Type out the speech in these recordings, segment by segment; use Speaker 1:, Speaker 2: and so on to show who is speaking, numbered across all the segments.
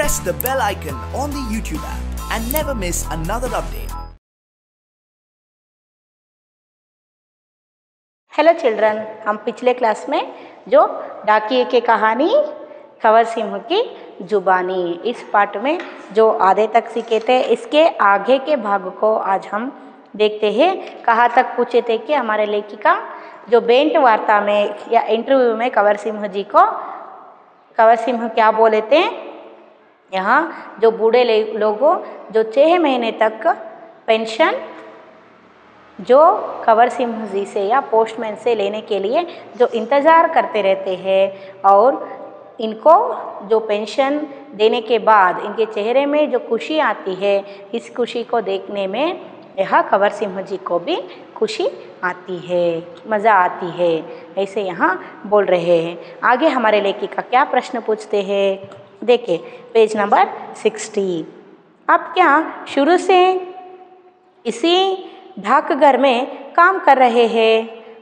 Speaker 1: press the bell icon on the YouTube app and never miss another update.
Speaker 2: Hello children, हम पिछले class में जो डाकिये की कहानी कंवर सिंह की जुबानी इस पाठ में जो आधे तक सीखे थे, इसके आगे के भाग को आज हम देखते हैं। कहाँ तक पूछे थे कि हमारे लेखिका जो बेंट वार्ता में या इंटरव्यू में कंवर सिंह क्या बोले थे, यहाँ जो बूढ़े लोगों जो 6 महीने तक पेंशन जो कंवर सिंह जी से या पोस्टमैन से लेने के लिए जो इंतज़ार करते रहते हैं और इनको जो पेंशन देने के बाद इनके चेहरे में जो खुशी आती है, इस खुशी को देखने में यह कंवर सिंह जी को भी खुशी आती है, मज़ा आती है, ऐसे यहाँ बोल रहे हैं। आगे हमारे लेखिका क्या प्रश्न पूछते हैं, देखिए पेज नंबर 60। आप क्या शुरू से इसी डाकघर में काम कर रहे हैं?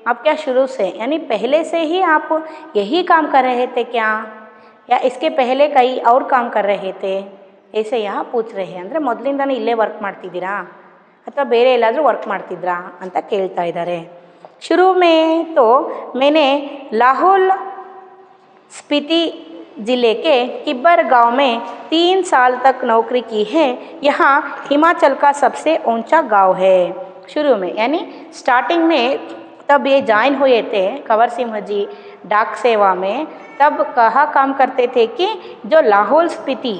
Speaker 2: आप क्या शुरू से यानी पहले से ही आप यही काम कर रहे थे क्या, या इसके पहले कई और काम कर रहे थे? ऐसे यहाँ पूछ रहे हैं। ಅಂದರೆ ಮೊದಲಿಂದನೇ ಇಲ್ಲೇ ವರ್ಕ್ ಮಾಡ್ತಿದ್ದೀರಾ ಅಥವಾ ಬೇರೆ ಎಲ್ಲಾದರೂ ವರ್ಕ್ ಮಾಡ್ತಿದ್ರಾ ಅಂತ ಕೇಳ್ತಾ ಇದ್ದಾರೆ। शुरू में तो मैंने लाहौल स्पीति ज़िले के किब्बर गांव में 3 साल तक नौकरी की है। यहाँ हिमाचल का सबसे ऊंचा गांव है। शुरू में यानी स्टार्टिंग में तब ये ज्वाइन हुए थे कंवर सिंह जी डाक सेवा में, तब कहाँ काम करते थे कि जो लाहौल स्पीति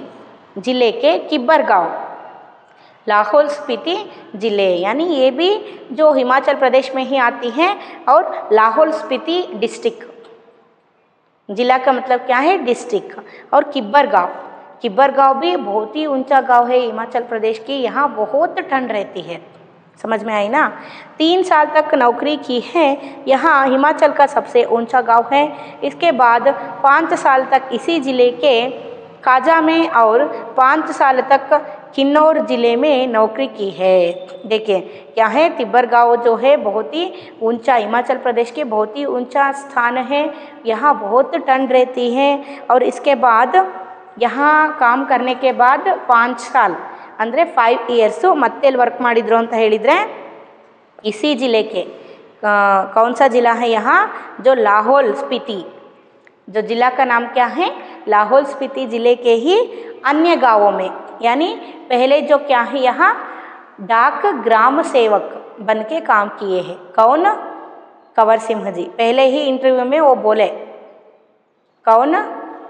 Speaker 2: ज़िले के किब्बर गांव, लाहौल स्पीति ज़िले यानी ये भी जो हिमाचल प्रदेश में ही आती हैं, और लाहौल स्पीति डिस्ट्रिक्ट, जिला का मतलब क्या है डिस्ट्रिक्ट, और किब्बर गांव भी बहुत ही ऊंचा गांव है हिमाचल प्रदेश की। यहाँ बहुत ठंड रहती है, समझ में आई ना। 3 साल तक नौकरी की है। यहाँ हिमाचल का सबसे ऊंचा गांव है। इसके बाद 5 साल तक इसी ज़िले के काजा में और 5 साल तक किन्नौर ज़िले में नौकरी की है। देखिए क्या है, तिब्बर गांव जो है बहुत ही ऊंचा, हिमाचल प्रदेश के बहुत ही ऊंचा स्थान है। यहाँ बहुत ठंड रहती है। और इसके बाद यहाँ काम करने के बाद 5 साल ಅಂದರೆ 5 ಇಯರ್ಸು ಮತ್ತೆ ವರ್ಕ್ ಮಾಡಿದ್ರು ಅಂತ ಹೇಳಿದರೆ इसी ज़िले के कौन सा ज़िला है यहाँ, जो लाहौल स्पीति, जो ज़िला का नाम क्या है लाहौल स्पीति ज़िले के ही अन्य गांवों में, यानी पहले जो क्या है यहाँ डाक ग्राम सेवक बन के काम किए हैं। कौन? कंवर सिंह जी। पहले ही इंटरव्यू में वो बोले, कौन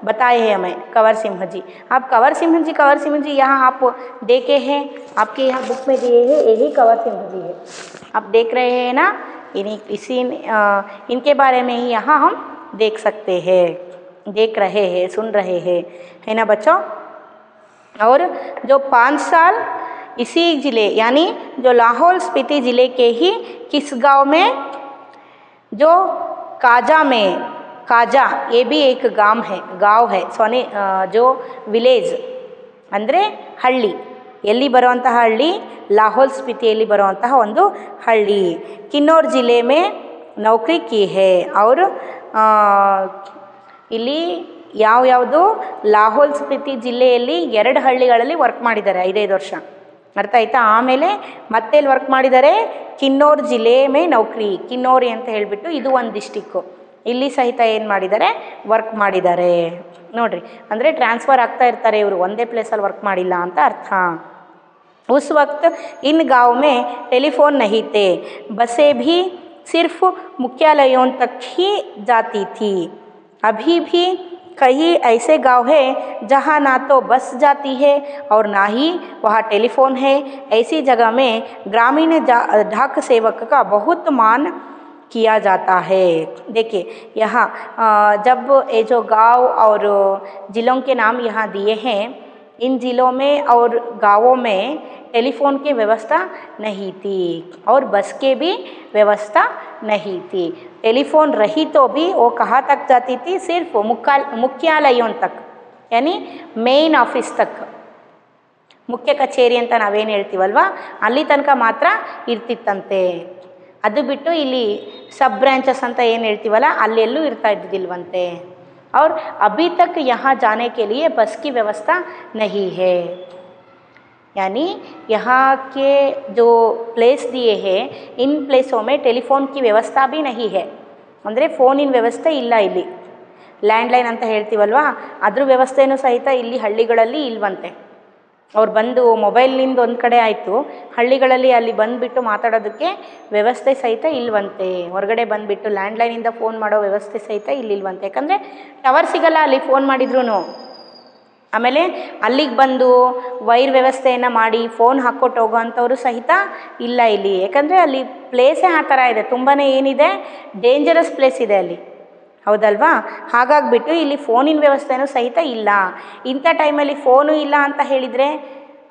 Speaker 2: बताए हैं हमें, कंवर सिंह जी। आप कंवर सिंह जी यहाँ आप देखे हैं, आपके यहाँ बुक में दिए हैं, यही कंवर सिंह जी है, आप देख रहे हैं ना। इनके बारे में ही यहाँ हम देख सकते हैं, देख रहे हैं, सुन रहे हैं, है ना बच्चों। और जो 5 साल इसी ज़िले यानी जो लाहौल स्पीति ज़िले के ही किस गांव में, जो काजा ये भी एक गांव है सोनी, जो विलेज ಅಂದರೆ ಹಳ್ಳಿ, ಎಲ್ಲಿ ಬರುವಂತಹ ಹಳ್ಳಿ लाहौल स्पीतिಯಲ್ಲಿ ಬರುವಂತಹ ಒಂದು ಹಳ್ಳಿ, किन्नौर ज़िले में नौकरी की है। और ಇಲ್ಲಿ ಯಾವುದು लाहौल स्पीति ಜಿಲ್ಲೆಯಲ್ಲಿ 2 ಹಳ್ಳಿಗಳಲ್ಲಿ ವರ್ಕ್ ಮಾಡಿದ್ದಾರೆ 5 ವರ್ಷ, ಅರ್ಥ ಆಯ್ತಾ। ಆಮೇಲೆ ಮತ್ತೆ ಇಲ್ಲಿ ವರ್ಕ್ ಮಾಡಿದ್ದಾರೆ ಕಿನ್ನೌರ್ ಜಿಲ್ಲೆ ಮೇ ನೌಕರಿ, ಕಿನ್ನೌರಿ ಅಂತ ಹೇಳಿಬಿಟ್ಟು ಇದು ಒಂದು ಡಿಸ್ಟಿಕ್ಕು, ಇಲ್ಲಿ ಸಹಿತ ಏನು ಮಾಡಿದ್ದಾರೆ ವರ್ಕ್ ಮಾಡಿದ್ದಾರೆ ನೋಡ್ರಿ। ಅಂದರೆ ಟ್ರಾನ್ಸ್ಫರ್ ಆಗ್ತಾ ಇರ್ತಾರೆ ಇವರು, ಒಂದೇ ಪ್ಲೇಸಲ್ಲಿ ವರ್ಕ್ ಮಾಡಿಲ್ಲ ಅಂತ ಅರ್ಥ। उस वक्त इन गाँव में टेलीफोन नहीं थे, बसें भी सिर्फ मुख्यालयों तक ही जाती थी। अभी भी कई ऐसे गांव हैं जहां ना तो बस जाती है और ना ही वहाँ टेलीफोन है। ऐसी जगह में ग्रामीण डाक सेवक का बहुत मान किया जाता है। देखिए यहाँ जब ये जो गांव और ज़िलों के नाम यहाँ दिए हैं, इन ज़िलों में और गांवों में टेलीफोन की व्यवस्था नहीं थी और बस के भी व्यवस्था नहीं थी। टेलीफोन रही तो भी वो कहाँ तक जाती थी, सिर्फ मुख्यालयों तक, यानी मेन ऑफिस तक, मुख्य कचೇರಿ ಅಂತ ನಾವೇನು ಹೇಳ್ತೀವಲ್ವಾ ಅಲ್ಲಿ ತನಕ ಮಾತ್ರ ಇರ್ತಿತ್ತಂತೆ। ಅದು ಬಿಟ್ಟು ಇಲ್ಲಿ ಸಬ್ ಬ್ರಾಂಚಸ್ ಅಂತ ಏನು ಹೇಳ್ತೀವಲ್ಲ ಅಲ್ಲೆಲ್ಲೂ ಇರ್ತಾ ಇದ್ದಿಲ್ವಂತೆ। और अभी तक यहाँ जाने के लिए बस की व्यवस्था नहीं है। यानी यहाँ के जो प्लेस दिए हैं इन प्लेसों में टेलीफोन की व्यवस्था भी नहीं है, ಅಂದರೆ ಫೋನಿನ ವ್ಯವಸ್ಥೆ ಇಲ್ಲ ಇಲ್ಲಿ. ಲ್ಯಾಂಡ್ಲೈನ್ ಅಂತ ಹೇಳ್ತೀವಲ್ವಾ, ಅದ್ರ ವ್ಯವಸ್ಥೆನೂ ಸಹಿತ ಇಲ್ಲಿ ಹಳ್ಳಿಗಳಲ್ಲಿ ಇಲ್ವಂತೆ. ಅವ್ರು ಬಂದು ಮೊಬೈಲ್ನಿಂದ ಒಂದು ಕಡೆ ಆಯಿತು, ಹಳ್ಳಿಗಳಲ್ಲಿ ಅಲ್ಲಿ ಬಂದುಬಿಟ್ಟು ಮಾತಾಡೋದಕ್ಕೆ ವ್ಯವಸ್ಥೆ ಸಹಿತ ಇಲ್ವಂತೆ. ಹೊರಗಡೆ ಬಂದುಬಿಟ್ಟು ಲ್ಯಾಂಡ್ಲೈನಿಂದ ಫೋನ್ ಮಾಡೋ ವ್ಯವಸ್ಥೆ ಸಹಿತ ಇಲ್ಲಿಲ್ವಂತೆ. ಯಾಕಂದರೆ ಟವರ್ ಸಿಗಲ್ಲ ಅಲ್ಲಿ ಫೋನ್ ಮಾಡಿದ್ರೂ. ಆಮೇಲೆ ಅಲ್ಲಿಗೆ ಬಂದು ವೈರ್ ವ್ಯವಸ್ಥೆಯನ್ನು ಮಾಡಿ ಫೋನ್ ಹಾಕ್ಕೊಟ್ಟು ಹೋಗೋ ಅಂಥವರು ಸಹಿತ ಇಲ್ಲ ಇಲ್ಲಿ. ಯಾಕಂದರೆ ಅಲ್ಲಿ ಪ್ಲೇಸೇ ಆ ಥರ ಇದೆ, ತುಂಬಾ ಏನಿದೆ, ಡೇಂಜರಸ್ ಪ್ಲೇಸ್ ಇದೆ ಅಲ್ಲಿ, ಹೌದಲ್ವಾ? ಹಾಗಾಗಿಬಿಟ್ಟು ಇಲ್ಲಿ ಫೋನಿನ ವ್ಯವಸ್ಥೆನೂ ಸಹಿತ ಇಲ್ಲ. ಇಂಥ ಟೈಮಲ್ಲಿ ಫೋನು ಇಲ್ಲ ಅಂತ ಹೇಳಿದರೆ,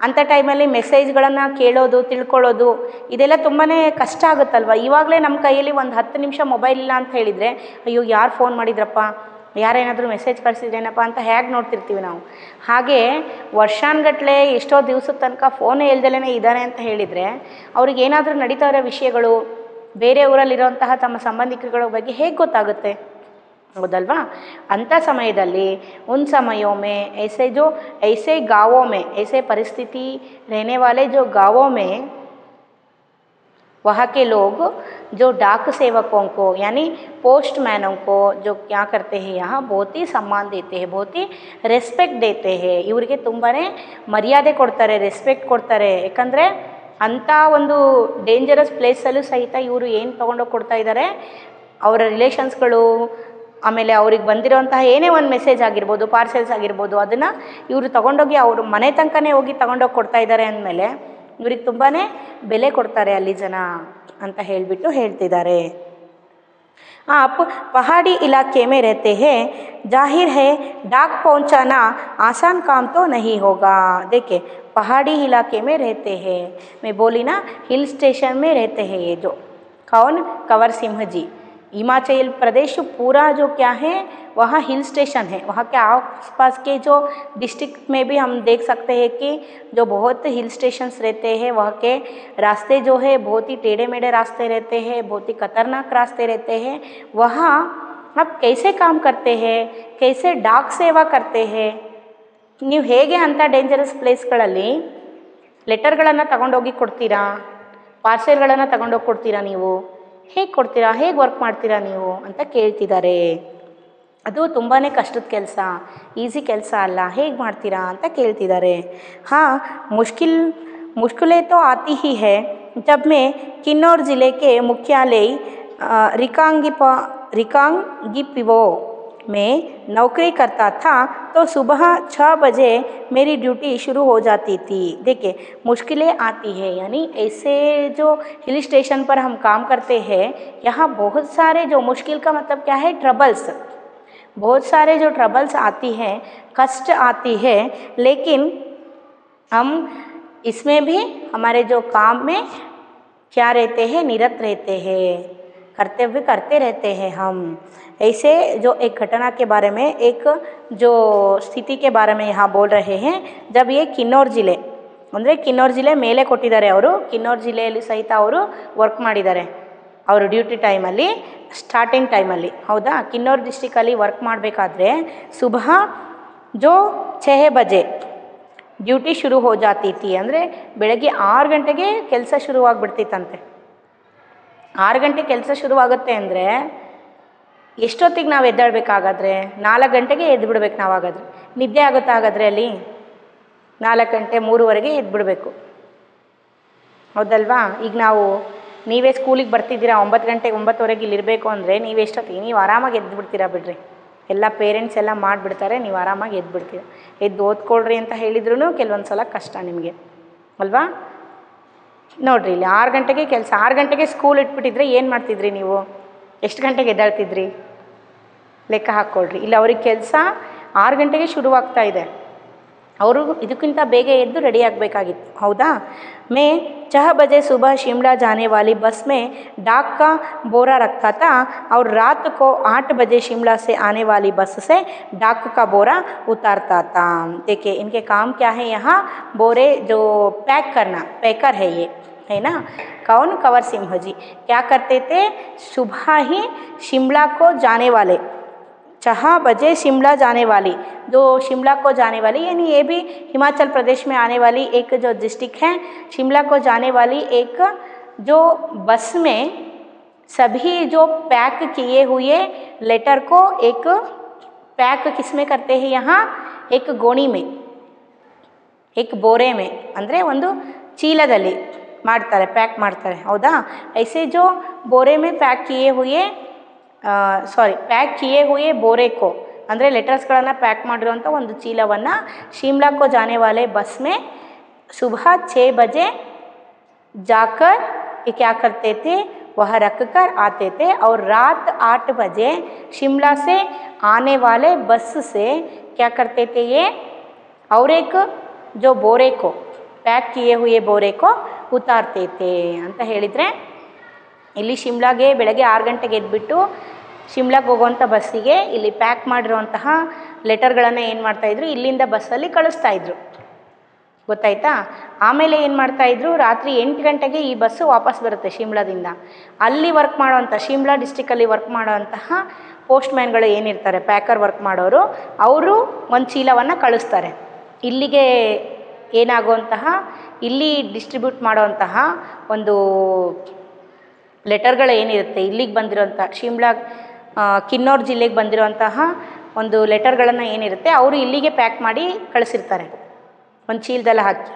Speaker 2: ಅಂಥ ಟೈಮಲ್ಲಿ ಮೆಸೇಜ್ಗಳನ್ನು ಕೇಳೋದು, ತಿಳ್ಕೊಳ್ಳೋದು ಇದೆಲ್ಲ ತುಂಬಾ ಕಷ್ಟ ಆಗುತ್ತಲ್ವ. ಇವಾಗಲೇ ನಮ್ಮ ಕೈಯಲ್ಲಿ ಒಂದು 10 ನಿಮಿಷ ಮೊಬೈಲ್ ಇಲ್ಲ ಅಂತ ಹೇಳಿದರೆ, ಅಯ್ಯೋ ಯಾರು ಫೋನ್ ಮಾಡಿದ್ರಪ್ಪ, ಯಾರೇನಾದರೂ ಮೆಸೇಜ್ ಕಳಿಸಿದ್ರೇನಪ್ಪ ಅಂತ ಹೇಗೆ ನೋಡ್ತಿರ್ತೀವಿ ನಾವು. ಹಾಗೆ ವರ್ಷಾನುಗಟ್ಟಲೆ ಎಷ್ಟೋ ದಿವಸದ ತನಕ ಫೋನೇ ಇಲ್ದಲೇ ಇದ್ದಾರೆ ಅಂತ ಹೇಳಿದರೆ, ಅವ್ರಿಗೆ ಏನಾದರೂ ನಡೀತಾ ಇರೋ ವಿಷಯಗಳು ಬೇರೆ ಊರಲ್ಲಿರೋಂತಹ ತಮ್ಮ ಸಂಬಂಧಿಕರುಗಳ ಬಗ್ಗೆ ಹೇಗೆ ಗೊತ್ತಾಗುತ್ತೆ, ಹೌದಲ್ವಾ? ಅಂಥ ಸಮಯದಲ್ಲಿ उन समयों में ऐसे गाँवों में ऐसे परिस्थिति रहने वाले जो गाँवों में वहाँ के लोग जो डाक सेवकों को यानी पोस्टमैनों को जो क्या करते हैं यहाँ बहुत ही सम्मान देते हैं, बहुत ही ರೆಸ್ಪೆಕ್ಟ್ देते हैं. ಇವರಿಗೆ ತುಂಬಾ ಮರ್ಯಾದೆ ಕೊಡ್ತಾರೆ, ರೆಸ್ಪೆಕ್ಟ್ ಕೊಡ್ತಾರೆ. ಯಾಕಂದರೆ ಅಂಥ ಒಂದು ಡೇಂಜರಸ್ ಪ್ಲೇಸಲ್ಲೂ ಸಹಿತ ಇವರು ಏನು ತೊಗೊಂಡೋಗಿ ಕೊಡ್ತಾ ಇದ್ದಾರೆ, ಅವರ ರಿಲೇಷನ್ಸ್ಗಳು, ಆಮೇಲೆ ಅವ್ರಿಗೆ ಬಂದಿರೋಂತಹ ಏನೇ ಒಂದು ಮೆಸೇಜ್ ಆಗಿರ್ಬೋದು, ಪಾರ್ಸೆಲ್ಸ್ ಆಗಿರ್ಬೋದು, ಅದನ್ನು ಇವರು ತೊಗೊಂಡೋಗಿ ಅವ್ರ ಮನೆ ತನಕನೇ ಹೋಗಿ ತೊಗೊಂಡೋಗಿ ಕೊಡ್ತಾ ಇದ್ದಾರೆ ಅಂದಮೇಲೆ ಇವ್ರಿಗೆ ತುಂಬಾ ಬೆಲೆ ಕೊಡ್ತಾರೆ ಅಲ್ಲಿ ಜನ ಅಂತ ಹೇಳಿಬಿಟ್ಟು ಹೇಳ್ತಿದ್ದಾರೆ. आप पहाड़ी इलाके में रहते हैं, जाहिर है डाक पहुंचाना आसान काम तो नहीं होगा. देखिए पहाड़ी इलाके में रहते हैं, मैं बोली ना हिल स्टेशन में रहते हैं. ये जो कौन, कंवर सिंह जी, हिमाचल प्रदेश पूरा जो क्या है वहाँ हिल स्टेशन है. वहाँ के आसपास के जो डिस्ट्रिक्ट में भी हम देख सकते हैं कि जो बहुत हिल स्टेशंस रहते हैं, वहाँ के रास्ते जो है बहुत ही टेढ़े मेढ़े रास्ते रहते हैं, बहुत ही खतरनाक रास्ते रहते हैं. वहाँ आप कैसे काम करते हैं, कैसे डाक सेवा करते हैं, ನೀವು ಹೇಗೆ ಅಂಥ ಡೇಂಜರಸ್ ಪ್ಲೇಸ್ಗಳಲ್ಲಿ ಲೆಟರ್ಗಳನ್ನು ತಗೊಂಡೋಗಿ ಕೊಡ್ತೀರಾ, ಪಾರ್ಸೆಲ್ಗಳನ್ನು ತಗೊಂಡೋಗಿ ಕೊಡ್ತೀರಾ, ನೀವು ಹೇಗೆ ಕೊಡ್ತೀರಾ, ಹೇಗೆ ವರ್ಕ್ ಮಾಡ್ತೀರಾ ನೀವು ಅಂತ ಕೇಳ್ತಿದ್ದಾರೆ. ಅದು ತುಂಬಾ ಕಷ್ಟದ ಕೆಲಸ, ಈಸಿ ಕೆಲಸ ಅಲ್ಲ, ಹೇಗೆ ಮಾಡ್ತೀರಾ ಅಂತ ಕೇಳ್ತಿದ್ದಾರೆ. ಹಾಂ, मुश्किलें तो आती ही है. जब मैं किन्नौर ज़िले के मुख्यालय रिकांगीपिओ में नौकरी करता था तो सुबह 6 बजे मेरी ड्यूटी शुरू हो जाती थी. देखिए मुश्किलें आती है यानी ऐसे जो हिल स्टेशन पर हम काम करते हैं, यहाँ बहुत सारे जो मुश्किल का मतलब क्या है, ट्रबल्स, बहुत सारे जो ट्रबल्स आती हैं, कष्ट आती है, लेकिन हम इसमें भी हमारे जो काम में क्या रहते हैं, निरत रहते हैं, कर्तव्य करते रहते हैं हम. ऐसे जो एक घटना के बारे में, एक जो स्थिति के बारे में यहाँ बोल रहे हैं. जब ये किन्नौर ಜಿಲ್ಲೆ ಅಂದರೆ ಕಿನ್ನೌರ್ ಜಿಲ್ಲೆ ಮೇಲೆ ಕೊಟ್ಟಿದ್ದಾರೆ, ಅವರು ಕಿನ್ನೌರ್ ಜಿಲ್ಲೆಯಲ್ಲಿ ಸಹಿತ ಅವರು ವರ್ಕ್ ಮಾಡಿದ್ದಾರೆ ಅವರು ಡ್ಯೂಟಿ ಟೈಮಲ್ಲಿ, ಸ್ಟಾರ್ಟಿಂಗ್ ಟೈಮಲ್ಲಿ, ಹೌದಾ? ಕಿನ್ನೌರ್ ಡಿಸ್ಟಿಕಲ್ಲಿ ವರ್ಕ್ ಮಾಡಬೇಕಾದ್ರೆ ಸುಬಹ ಜೋ 6 ಬಜೆ ಡ್ಯೂಟಿ ಶುರು ಹೋ ಜಾತಿ ಥಿ, ಅಂದರೆ ಬೆಳಗ್ಗೆ 6 ಗಂಟೆಗೆ ಕೆಲಸ ಶುರುವಾಗ್ಬಿಡ್ತಿತ್ತಂತೆ. 6 ಗಂಟೆ ಕೆಲಸ ಶುರುವಾಗುತ್ತೆ ಅಂದರೆ ಎಷ್ಟೊತ್ತಿಗೆ ನಾವು ಎದ್ದೇಳಬೇಕಾಗಾದ್ರೆ 4 ಗಂಟೆಗೆ ಎದ್ದು ಬಿಡ್ಬೇಕು ನಾವು. ಹಾಗಾದರೆ ನಿದ್ದೆ ಆಗುತ್ತಾ ಹಾಗಾದರೆ ಅಲ್ಲಿ? 4 ಗಂಟೆ 3:15 ಎದ್ಬಿಡಬೇಕು, ಹೌದಲ್ವಾ? ಈಗ ನೀವೇ ಸ್ಕೂಲಿಗೆ ಬರ್ತಿದ್ದೀರಾ 9 ಗಂಟೆಗೆ 9:15 ಇಲ್ಲಿರಬೇಕು ಅಂದರೆ ನೀವು ಎಷ್ಟೊತ್ತಿಗೆ, ನೀವು ಆರಾಮಾಗಿ ಎದ್ಬಿಡ್ತೀರಾ ಬಿಡ್ರಿ. ಎಲ್ಲ ಪೇರೆಂಟ್ಸ್ ಎಲ್ಲ ಮಾಡಿಬಿಡ್ತಾರೆ, ನೀವು ಆರಾಮಾಗಿ ಎದ್ಬಿಡ್ತೀರ. ಎದ್ದು ಓದ್ಕೊಳ್ರಿ ಅಂತ ಹೇಳಿದ್ರೂ ಕೆಲವೊಂದು ಸಲ ಕಷ್ಟ ನಿಮಗೆ, ಅಲ್ವಾ? ನೋಡಿರಿ, ಇಲ್ಲಿ 6 ಗಂಟೆಗೆ ಕೆಲಸ, 6 ಗಂಟೆಗೆ ಸ್ಕೂಲ್ ಇಟ್ಬಿಟ್ಟಿದ್ರೆ ಏನು ಮಾಡ್ತಿದ್ರಿ ನೀವು? ಎಷ್ಟು ಗಂಟೆಗೆ ಎದ್ದಾಳ್ತಿದ್ರಿ ಲೆಕ್ಕ ಹಾಕ್ಕೊಳ್ರಿ. ಇಲ್ಲಿ ಅವ್ರಿಗೆ ಕೆಲಸ 6 ಗಂಟೆಗೆ ಶುರುವಾಗ್ತಾ ಇದೆ, ಅವರು ಇದಕ್ಕಿಂತ ಬೇಗ ಎದ್ದು ರೆಡಿ ಆಗಬೇಕಾಗಿತ್ತು, ಹೌದಾ? मैं 6 बजे सुबह शिमला जाने वाली बस में डाक का बोरा रखता था और रात को 8 बजे शिमला से आने वाली बस से डाक का बोरा उतारता था. देखिए इनके काम क्या है, यहाँ बोरे जो पैक करना, पैकर है ये, है ना? कौन? कंवर सिंह जी क्या करते थे, सुबह ही शिमला को जाने वाले 6 बजे शिमला जाने वाली, जो शिमला को जाने वाली, यानी ये भी हिमाचल प्रदेश में आने वाली एक जो डिस्ट्रिक्ट है, शिमला को जाने वाली एक जो बस में सभी जो पैक किए हुए लेटर को एक पैक किस में करते हैं, यहाँ एक गोणी में, एक ಬೋರೆ में, ಅಂದರೆ ಒಂದು ಚೀಲದಲ್ಲಿ ಮಾಡ್ತಾರೆ, ಪ್ಯಾಕ್ ಮಾಡ್ತಾರೆ, ಹೌದಾ. ऐसे जो बोरे में पैक किए हुए ಪ್ಯಾಕ್ ಕಿಯೇ ಹುಯೇ ಬೋರೆಕೋ ಅಂದರೆ ಲೆಟರ್ಸ್ಗಳನ್ನು ಪ್ಯಾಕ್ ಮಾಡಿರುವಂಥ ಒಂದು ಚೀಲವನ್ನು ಶಿಮ್ಲಾಕ್ಕೋ ಜಾನೆ ವಾಲೆ ಬಸ್ ಮೇ ಸುಬಹ 6 बजे जाकर ये क्या करते थे, वह रख कर आते थे और रात 8 बजे शिमला से आने वाले बस से क्या करते थे ये, और एक जो बोरे को पैक किए हुए बोरे को उतारते थे ಅಂತ ಹೇಳಿದರೆ, ಇಲ್ಲಿ ಶಿಮ್ಲಾಗೆ ಬೆಳಗ್ಗೆ 6 ಗಂಟೆಗೆ ಎದ್ಬಿಟ್ಟು ಶಿಮ್ಲಾಗೆ ಹೋಗುವಂಥ ಬಸ್ಸಿಗೆ ಇಲ್ಲಿ ಪ್ಯಾಕ್ ಮಾಡಿರುವಂತಹ ಲೆಟರ್ಗಳನ್ನು ಏನು ಮಾಡ್ತಾಯಿದ್ರು, ಇಲ್ಲಿಂದ ಬಸ್ಸಲ್ಲಿ ಕಳಿಸ್ತಾಯಿದ್ರು, ಗೊತ್ತಾಯ್ತಾ. ಆಮೇಲೆ ಏನು ಮಾಡ್ತಾಯಿದ್ರು, ರಾತ್ರಿ 8 ಗಂಟೆಗೆ ಈ ಬಸ್ಸು ವಾಪಸ್ ಬರುತ್ತೆ ಶಿಮ್ಲಾದಿಂದ. ಅಲ್ಲಿ ವರ್ಕ್ ಮಾಡೋವಂಥ, ಶಿಮ್ಲಾ ಡಿಸ್ಟಿಕಲ್ಲಿ ವರ್ಕ್ ಮಾಡೋವಂತಹ ಪೋಸ್ಟ್ ಮ್ಯಾನ್ಗಳು ಏನಿರ್ತಾರೆ, ಪ್ಯಾಕರ್ ವರ್ಕ್ ಮಾಡೋರು, ಅವರು ಒಂದು ಚೀಲವನ್ನು ಕಳಿಸ್ತಾರೆ ಇಲ್ಲಿಗೆ. ಏನಾಗುವಂತಹ ಇಲ್ಲಿ ಡಿಸ್ಟ್ರಿಬ್ಯೂಟ್ ಮಾಡೋವಂತಹ ಒಂದು ಲೆಟರ್ಗಳು ಏನಿರುತ್ತೆ, ಇಲ್ಲಿಗೆ ಬಂದಿರೋಂಥ ಶಿಮ್ಲಾ ಕಿನ್ನೌರ್ ಜಿಲ್ಲೆಗೆ ಬಂದಿರೋಂತಹ ಒಂದು ಲೆಟರ್ಗಳನ್ನು ಏನಿರುತ್ತೆ, ಅವರು ಇಲ್ಲಿಗೆ ಪ್ಯಾಕ್ ಮಾಡಿ ಕಳಿಸಿರ್ತಾರೆ ಒಂದು ಚೀಲದಲ್ಲಿ ಹಾಕಿ.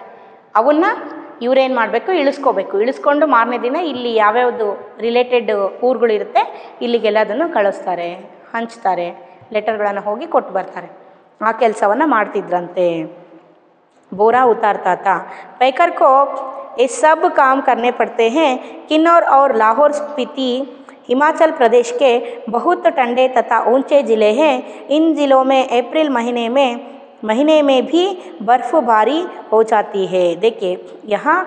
Speaker 2: ಅವನ್ನ ಇವರೇನು ಮಾಡಬೇಕು, ಇಳಿಸ್ಕೋಬೇಕು. ಇಳಿಸ್ಕೊಂಡು ಮಾರನೇ ದಿನ ಇಲ್ಲಿ ಯಾವ್ಯಾವುದು ರಿಲೇಟೆಡ್ ಊರುಗಳಿರುತ್ತೆ ಇಲ್ಲಿಗೆಲ್ಲದನ್ನು ಕಳಿಸ್ತಾರೆ, ಹಂಚ್ತಾರೆ, ಲೆಟರ್ಗಳನ್ನು ಹೋಗಿ ಕೊಟ್ಟು ಬರ್ತಾರೆ. ಆ ಕೆಲಸವನ್ನು ಮಾಡ್ತಿದ್ರಂತೆ. बोरा उतारता था। पैकर को ये सब काम करने पड़ते हैं। किन्नौर और लाहौर स्पीति हिमाचल प्रदेश के बहुत ठंडे तथा ऊंचे ज़िले हैं। इन ज़िलों में अप्रैल महीने में भी बर्फ़बारी हो जाती है। देखिए यहाँ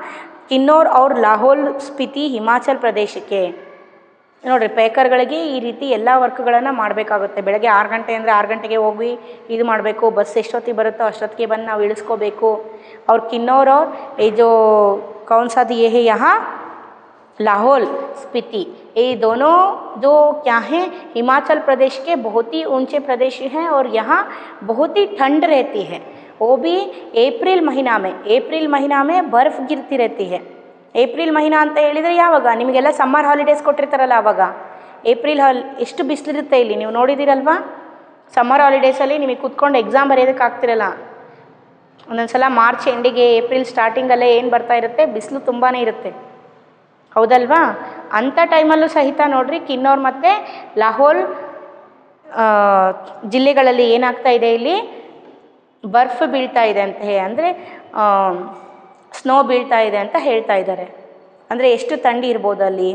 Speaker 2: किन्नौर और लाहौर स्पीति हिमाचल प्रदेश के ನೋಡಿರಿ, ಪೇಕರ್ಗಳಿಗೆ ಈ ರೀತಿ ಎಲ್ಲ ವರ್ಕ್ಗಳನ್ನು ಮಾಡಬೇಕಾಗುತ್ತೆ. ಬೆಳಗ್ಗೆ 6 ಗಂಟೆ ಅಂದರೆ 6 ಗಂಟೆಗೆ ಹೋಗಿ ಇದು ಮಾಡಬೇಕು, ಬಸ್ ಎಷ್ಟೊತ್ತಿಗೆ ಬರುತ್ತೋ ಅಷ್ಟೊತ್ತಿಗೆ ಬಂದು ನಾವು ಇಳಿಸ್ಕೋಬೇಕು. और किन्नौर और ये जो कौन सा दिए है यहाँ लाहौल स्पीति, ये दोनों जो क्या हैं, हिमाचल प्रदेश के बहुत ही ऊंचे प्रदेश हैं और यहाँ बहुत ही ठंड रहती है. वो भी अप्रैल महीना में बर्फ़ गिरती रहती है. ಏಪ್ರಿಲ್ ಮಹಿನಾ ಅಂತ ಹೇಳಿದರೆ ಯಾವಾಗ, ನಿಮಗೆಲ್ಲ ಸಮ್ಮರ್ ಹಾಲಿಡೇಸ್ ಕೊಟ್ಟಿರ್ತಾರಲ್ಲ ಆವಾಗ ಏಪ್ರಿಲ್ ಎಷ್ಟು ಬಿಸಿಲಿರುತ್ತೆ ಇಲ್ಲಿ, ನೀವು ನೋಡಿದ್ದೀರಲ್ವಾ. ಸಮ್ಮರ್ ಹಾಲಿಡೇಸಲ್ಲಿ ನಿಮಗೆ ಕೂತ್ಕೊಂಡು ಎಕ್ಸಾಮ್ ಬರೆಯೋದಕ್ಕೆ ಆಗ್ತಿರಲ್ಲ. ಒಂದೊಂದು ಸಲ ಮಾರ್ಚ್ ಎಂಡಿಗೆ ಏಪ್ರಿಲ್ ಸ್ಟಾರ್ಟಿಂಗಲ್ಲೇ ಏನು ಬರ್ತಾ ಇರುತ್ತೆ, ಬಿಸಿಲು ತುಂಬಾ ಇರುತ್ತೆ, ಹೌದಲ್ವಾ. ಅಂಥ ಟೈಮಲ್ಲೂ ಸಹಿತ ನೋಡಿರಿ, ಕಿನ್ನೌರ್ ಮತ್ತು ಲಾಹೌಲ್ ಜಿಲ್ಲೆಗಳಲ್ಲಿ ಏನಾಗ್ತಾ ಇದೆ, ಇಲ್ಲಿ ಬರ್ಫ್ ಬೀಳ್ತಾ ಇದೆ ಅಂತ ಅಂದರೆ ಸ್ನೋ ಬೀಳ್ತಾ ಇದೆ ಅಂತ ಹೇಳ್ತಾ ಇದ್ದಾರೆ. ಅಂದರೆ ಎಷ್ಟು ಥಂಡಿ ಇರ್ಬೋದು ಅಲ್ಲಿ.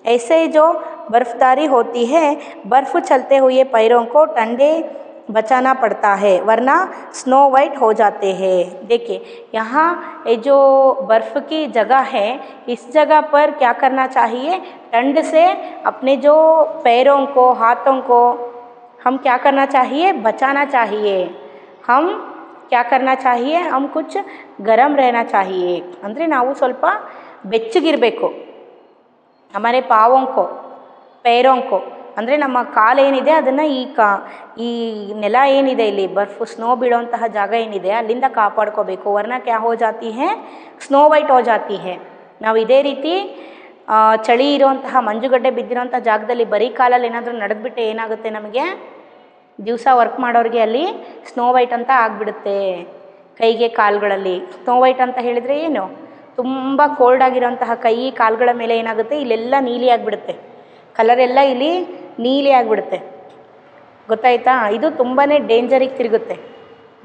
Speaker 2: ऐसे जो बर्फ़बारी होती है, बर्फ़ चलते हुए पैरों को ठंडे बचाना पड़ता है वरना स्नो वाइट हो जाते हैं. देखिए यहाँ ये जो बर्फ़ की जगह है, इस जगह पर क्या करना चाहिए, ठंड से अपने जो पैरों को हाथों को हम क्या करना चाहिए, बचाना चाहिए. हम क्या करना चाहिए, हम कुछ गरम रहना चाहिए. ಅಂದರೆ ನಾವು ಸ್ವಲ್ಪ ಬೆಚ್ಚಗಿರಬೇಕು. हमारे पावों को पैरों को ಅಂದರೆ ನಮ್ಮ ಕಾಲೇನಿದೆ ಅದನ್ನು ಈ ನೆಲ ಏನಿದೆ ಇಲ್ಲಿ ಬರ್ಫ್ ಸ್ನೋ ಬೀಳೋಂತಹ ಜಾಗ ಏನಿದೆ ಅಲ್ಲಿಂದ ಕಾಪಾಡ್ಕೋಬೇಕು. ವರ್ನಾ ಕ್ಯಾ ಹೋ ಜಾತಿ ಹೇ, ಸ್ನೋ ವೈಟ್ ಹೋ ಜಾತಿ ಹೇ. ನಾವು ಇದೇ ರೀತಿ ಚಳಿ ಇರೋಂತಹ ಮಂಜುಗಡ್ಡೆ ಬಿದ್ದಿರೋಂಥ ಜಾಗದಲ್ಲಿ ಬರೀ ಕಾಲಲ್ಲಿ ಏನಾದರೂ ನಡೆದ್ಬಿಟ್ಟೆ ಏನಾಗುತ್ತೆ, ನಮಗೆ ದಿವಸ ವರ್ಕ್ ಮಾಡೋರಿಗೆ ಅಲ್ಲಿ ಸ್ನೋ ವೈಟ್ ಅಂತ ಆಗಿಬಿಡುತ್ತೆ. ಕೈಗೆ ಕಾಲುಗಳಲ್ಲಿ ಸ್ನೋ ವೈಟ್ ಅಂತ ಹೇಳಿದರೆ ಏನು, ತುಂಬ ಕೋಲ್ಡ್ ಆಗಿರೋಂತಹ ಕೈ ಕಾಲುಗಳ ಮೇಲೆ ಏನಾಗುತ್ತೆ, ಇಲ್ಲೆಲ್ಲ ನೀಲಿ ಆಗಿಬಿಡುತ್ತೆ, ಕಲರೆಲ್ಲ ಇಲ್ಲಿ ನೀಲಿ ಆಗಿಬಿಡುತ್ತೆ, ಗೊತ್ತಾಯ್ತಾ. ಇದು ತುಂಬಾ ಡೇಂಜರಿಗೆ ತಿರುಗುತ್ತೆ,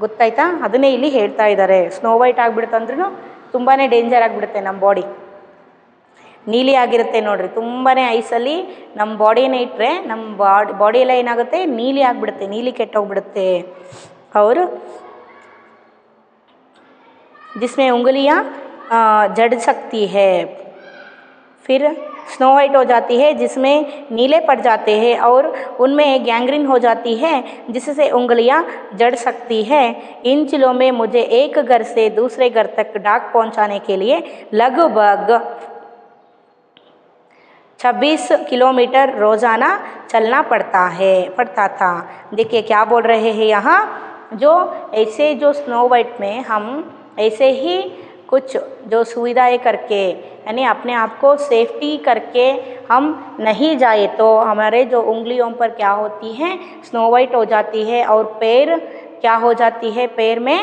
Speaker 2: ಗೊತ್ತಾಯ್ತಾ. ಅದನ್ನೇ ಇಲ್ಲಿ ಹೇಳ್ತಾ ಇದ್ದಾರೆ. ಸ್ನೋ ವೈಟ್ ಆಗಿಬಿಡುತ್ತಂದ್ರೂ ತುಂಬಾ ಡೇಂಜರ್ ಆಗಿಬಿಡುತ್ತೆ ನಮ್ಮ ಬಾಡಿ. ನೀಲಿ ಆಗಿರುತ್ತೆ ನೋಡ್ರಿ, ತುಂಬಾ ಐಸಲ್ಲಿ ನಮ್ಮ ಬಾಡಿನೇ ಇಟ್ಟರೆ ನಮ್ಮ ಬಾಡಿ ಎಲ್ಲ ಏನಾಗುತ್ತೆ, ನೀಲಿ ಆಗಿಬಿಡುತ್ತೆ, ನೀಲಿ ಕೆಟ್ಟೋಗ್ಬಿಡುತ್ತೆ. ಅವರು जिसमें उंगलियां जड़ सकती है, फिर स्नो वाइट हो जाती है जिसमें नीले पड़ जाते हैं और उनमें गैंग्रीन हो जाती है जिससे उंगलियां जड़ सकती है. इन जिलों में मुझे एक घर से दूसरे घर तक डाक पहुंचाने के लिए लगभग 26 किलोमीटर रोज़ाना चलना पड़ता था। देखिए क्या बोल रहे हैं यहाँ, जो ऐसे जो स्नो वाइट में हम ऐसे ही कुछ जो सुविधाएं करके यानी अपने आप को सेफ्टी करके हम नहीं जाए तो हमारे जो उंगलियों पर क्या होती है, स्नो वाइट हो जाती है और पैर क्या हो जाती है, पैर में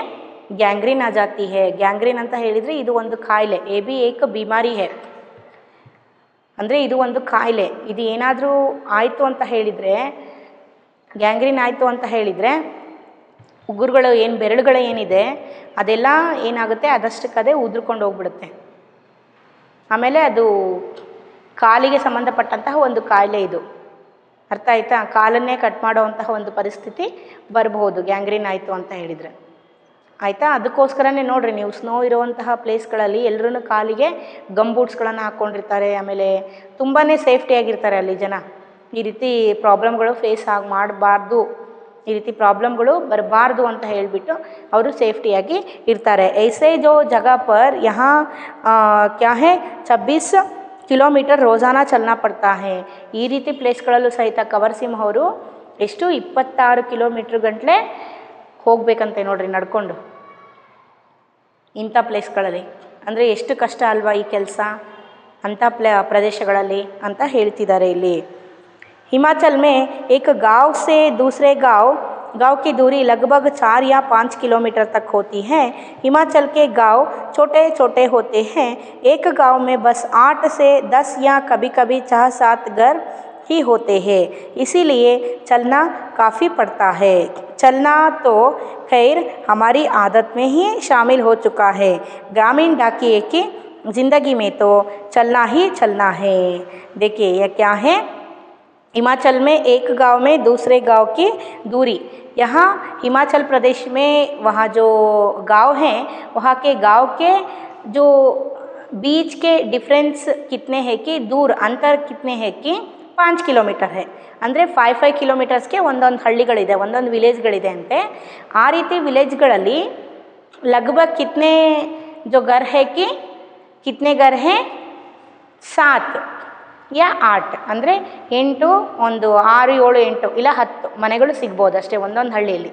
Speaker 2: ಗ್ಯಾಂಗ್ರೀನ್ आ जाती है। ಗ್ಯಾಂಗ್ರೀನ್ ಅಂತ ಹೇಳಿದರೆ ಇದು ಒಂದು ಕಾಯಿಲೆ, ये भी एक बीमारी है। ಅಂದರೆ ಇದು ಒಂದು ಕಾಯಿಲೆ, ಇದು ಏನಾದರೂ ಆಯಿತು ಅಂತ ಹೇಳಿದರೆ, ಗ್ಯಾಂಗ್ರೀನ್ ಆಯಿತು ಅಂತ ಹೇಳಿದರೆ ಉಗುರುಗಳು ಏನು ಬೆರಳುಗಳು ಏನಿದೆ ಅದೆಲ್ಲ ಏನಾಗುತ್ತೆ, ಅದಷ್ಟಕ್ಕದೇ ಉದುರ್ಕೊಂಡು ಹೋಗ್ಬಿಡುತ್ತೆ. ಆಮೇಲೆ ಅದು ಕಾಲಿಗೆ ಸಂಬಂಧಪಟ್ಟಂತಹ ಒಂದು ಕಾಯಿಲೆ ಇದು, ಅರ್ಥ ಆಯ್ತಾ? ಕಾಲನ್ನೇ ಕಟ್ ಮಾಡೋವಂತಹ ಒಂದು ಪರಿಸ್ಥಿತಿ ಬರಬಹುದು ಗ್ಯಾಂಗ್ರೀನ್ ಆಯಿತು ಅಂತ ಹೇಳಿದರೆ, ಆಯಿತಾ? ಅದಕ್ಕೋಸ್ಕರನೇ ನೋಡಿರಿ ನೀವು ಸ್ನೋ ಇರುವಂತಹ ಪ್ಲೇಸ್ಗಳಲ್ಲಿ ಎಲ್ಲರೂ ಕಾಲಿಗೆ ಗಮ್ ಬೂಟ್ಸ್ಗಳನ್ನು ಹಾಕ್ಕೊಂಡಿರ್ತಾರೆ, ಆಮೇಲೆ ತುಂಬಾ ಸೇಫ್ಟಿಯಾಗಿರ್ತಾರೆ ಅಲ್ಲಿ ಜನ. ಈ ರೀತಿ ಪ್ರಾಬ್ಲಮ್ಗಳು ಫೇಸ್ ಮಾಡಬಾರ್ದು, ಈ ರೀತಿ ಪ್ರಾಬ್ಲಮ್ಗಳು ಬರಬಾರ್ದು ಅಂತ ಹೇಳಿಬಿಟ್ಟು ಅವರು ಸೇಫ್ಟಿಯಾಗಿ ಇರ್ತಾರೆ. ऐसे जो जगह पर यहाँ क्या है 26 ಕಿಲೋಮೀಟರ್ ರೋಜಾನ ಚಲನ ಪಡ್ತಾ ಹೇ. ಈ ರೀತಿ ಪ್ಲೇಸ್ಗಳಲ್ಲೂ ಸಹಿತ ಕವರ್ ಸಿಂಹ ಅವರು ಎಷ್ಟು 26 ಕಿಲೋಮೀಟ್ರ್ ಗಂಟಲೆ ಹೋಗಬೇಕಂತೆ ನೋಡ್ರಿ ನಡ್ಕೊಂಡು ಇಂಥ ಪ್ಲೇಸ್ಗಳಲ್ಲಿ. ಅಂದರೆ ಎಷ್ಟು ಕಷ್ಟ ಅಲ್ವಾ ಈ ಕೆಲಸ ಅಂಥ ಪ್ರದೇಶಗಳಲ್ಲಿ ಅಂತ ಹೇಳ್ತಿದ್ದಾರೆ ಇಲ್ಲಿ. हिमाचल में एक गांव से दूसरे गांव की दूरी लगभग 4 या 5 किलोमीटर तक होती है। हिमाचल के गांव छोटे छोटे होते हैं। एक गांव में बस 8 से 10 या कभी कभी 6-7 घर ही होते हैं, इसीलिए चलना काफ़ी पड़ता है। चलना तो खैर हमारी आदत में ही शामिल हो चुका है, ग्रामीण डाकिये की ज़िंदगी में तो चलना ही चलना है। देखिए यह क्या है, हिमाचल में एक गांव में दूसरे गांव की दूरी, यहाँ हिमाचल प्रदेश में वहाँ जो गांव हैं वहाँ के गांव के जो बीच के डिफरेंस कितने हैं कि दूर अंतर कितने हैं कि 5 ಕಿಲೋಮೀಟರ್ है। ಅಂದರೆ 5 ಕಿಲೋಮೀಟರ್ಸ್ಗೆ ಒಂದೊಂದು ಹಳ್ಳಿಗಳಿದೆ, ಒಂದೊಂದು ವಿಲೇಜ್ಗಳಿದೆ ಅಂತೆ. ಆ ರೀತಿ ವಿಲೇಜ್ಗಳಲ್ಲಿ लगभग कितने जो घर है कि कितने घर हैं 7 या 8 ಅಂದರೆ 8 ಒಂದು 6 7 8 ಇಲ್ಲ 10 ಮನೆಗಳು ಸಿಗ್ಬೋದು ಅಷ್ಟೇ ಒಂದೊಂದು ಹಳ್ಳಿಯಲ್ಲಿ,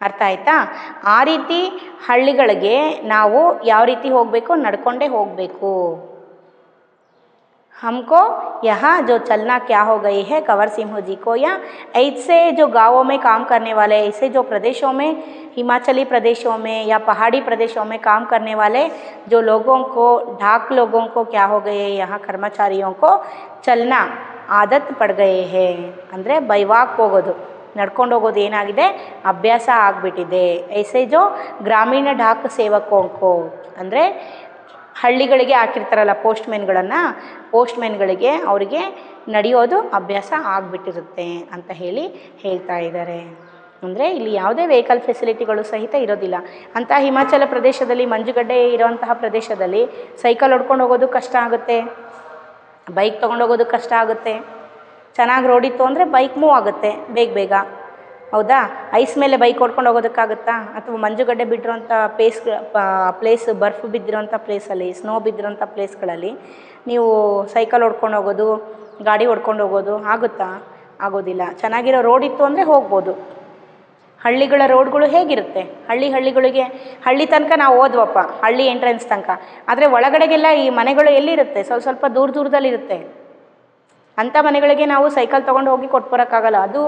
Speaker 2: ಅರ್ಥ ಆಯ್ತಾ? ಆ ರೀತಿ ಹಳ್ಳಿಗಳಿಗೆ ನಾವು ಯಾವ ರೀತಿ ಹೋಗಬೇಕು, ನಡ್ಕೊಂಡೇ ಹೋಗಬೇಕು. हमको यहाँ जो चलना क्या हो गई है कंवर सिंह जी को, या ऐसे जो गाँवों में काम करने वाले, ऐसे जो प्रदेशों में हिमाचली प्रदेशों में या पहाड़ी प्रदेशों में काम करने वाले जो लोगों को, ढाक लोगों को क्या हो गए, यहाँ कर्मचारियों को चलना आदत पड़ गए हैं. ಅಂದರೆ ಬೈವಾಕ್ ಹೋಗೋದು, ನಡ್ಕೊಂಡು ಹೋಗೋದು ಏನಾಗಿದೆ, ಅಭ್ಯಾಸ ಆಗಿಬಿಟ್ಟಿದೆ. ऐसे जो ಗ್ರಾಮೀಣ ಢಾಕ್ ಸೇವಕೋಂಕೋ ಅಂದರೆ ಹಳ್ಳಿಗಳಿಗೆ ಹಾಕಿರ್ತಾರಲ್ಲ ಪೋಸ್ಟ್ಮೆನ್ಗಳಿಗೆ ಅವರಿಗೆ ನಡೆಯೋದು ಅಭ್ಯಾಸ ಆಗಿಬಿಟ್ಟಿರುತ್ತೆ ಅಂತ ಹೇಳ್ತಾ ಇದ್ದಾರೆ. ಅಂದರೆ ಇಲ್ಲಿ ಯಾವುದೇ ವೆಹಿಕಲ್ ಫೆಸಿಲಿಟಿಗಳು ಸಹಿತ ಇರೋದಿಲ್ಲ. ಅಂಥ ಹಿಮಾಚಲ ಪ್ರದೇಶದಲ್ಲಿ ಮಂಜುಗಡ್ಡೆ ಇರೋಂತಹ ಪ್ರದೇಶದಲ್ಲಿ ಸೈಕಲ್ ಹೊಡ್ಕೊಂಡು ಹೋಗೋದು ಕಷ್ಟ ಆಗುತ್ತೆ, ಬೈಕ್ ತೊಗೊಂಡೋಗೋದು ಕಷ್ಟ ಆಗುತ್ತೆ. ಚೆನ್ನಾಗಿ ರೋಡಿತ್ತು ಅಂದರೆ ಬೈಕ್ ಮೂವ್ ಆಗುತ್ತೆ ಬೇಗ, ಹೌದಾ? ಐಸ್ ಮೇಲೆ ಬೈಕ್ ಹೊಡ್ಕೊಂಡು ಹೋಗೋದಕ್ಕಾಗುತ್ತಾ? ಅಥವಾ ಮಂಜುಗಡ್ಡೆ ಬಿಟ್ಟಿರೋಂಥ ಪ್ಲೇಸ್ ಬರ್ಫ್ ಬಿದ್ದಿರೋಂಥ ಪ್ಲೇಸಲ್ಲಿ, ಸ್ನೋ ಬಿದ್ದಿರೋಂಥ ಪ್ಲೇಸ್ಗಳಲ್ಲಿ ನೀವು ಸೈಕಲ್ ಹೊಡ್ಕೊಂಡು ಹೋಗೋದು, ಗಾಡಿ ಹೊಡ್ಕೊಂಡು ಹೋಗೋದು ಆಗುತ್ತಾ? ಆಗೋದಿಲ್ಲ. ಚೆನ್ನಾಗಿರೋ ರೋಡ್ ಇತ್ತು ಅಂದರೆ ಹೋಗ್ಬೋದು. ಹಳ್ಳಿಗಳ ರೋಡ್ಗಳು ಹೇಗಿರುತ್ತೆ, ಹಳ್ಳಿಗಳಿಗೆ ಹಳ್ಳಿ ತನಕ ನಾವು ಹೋದ್ವಪ್ಪ, ಹಳ್ಳಿ ಎಂಟ್ರೆನ್ಸ್ ತನಕ, ಆದರೆ ಒಳಗಡೆಗೆಲ್ಲ ಈ ಮನೆಗಳು ಎಲ್ಲಿರುತ್ತೆ, ಸ್ವಲ್ಪ ದೂರದಲ್ಲಿರುತ್ತೆ. ಅಂಥ ಮನೆಗಳಿಗೆ ನಾವು ಸೈಕಲ್ ತೊಗೊಂಡು ಹೋಗಿ ಕೊಟ್ಬರೋಕ್ಕಾಗಲ್ಲ. ಅದು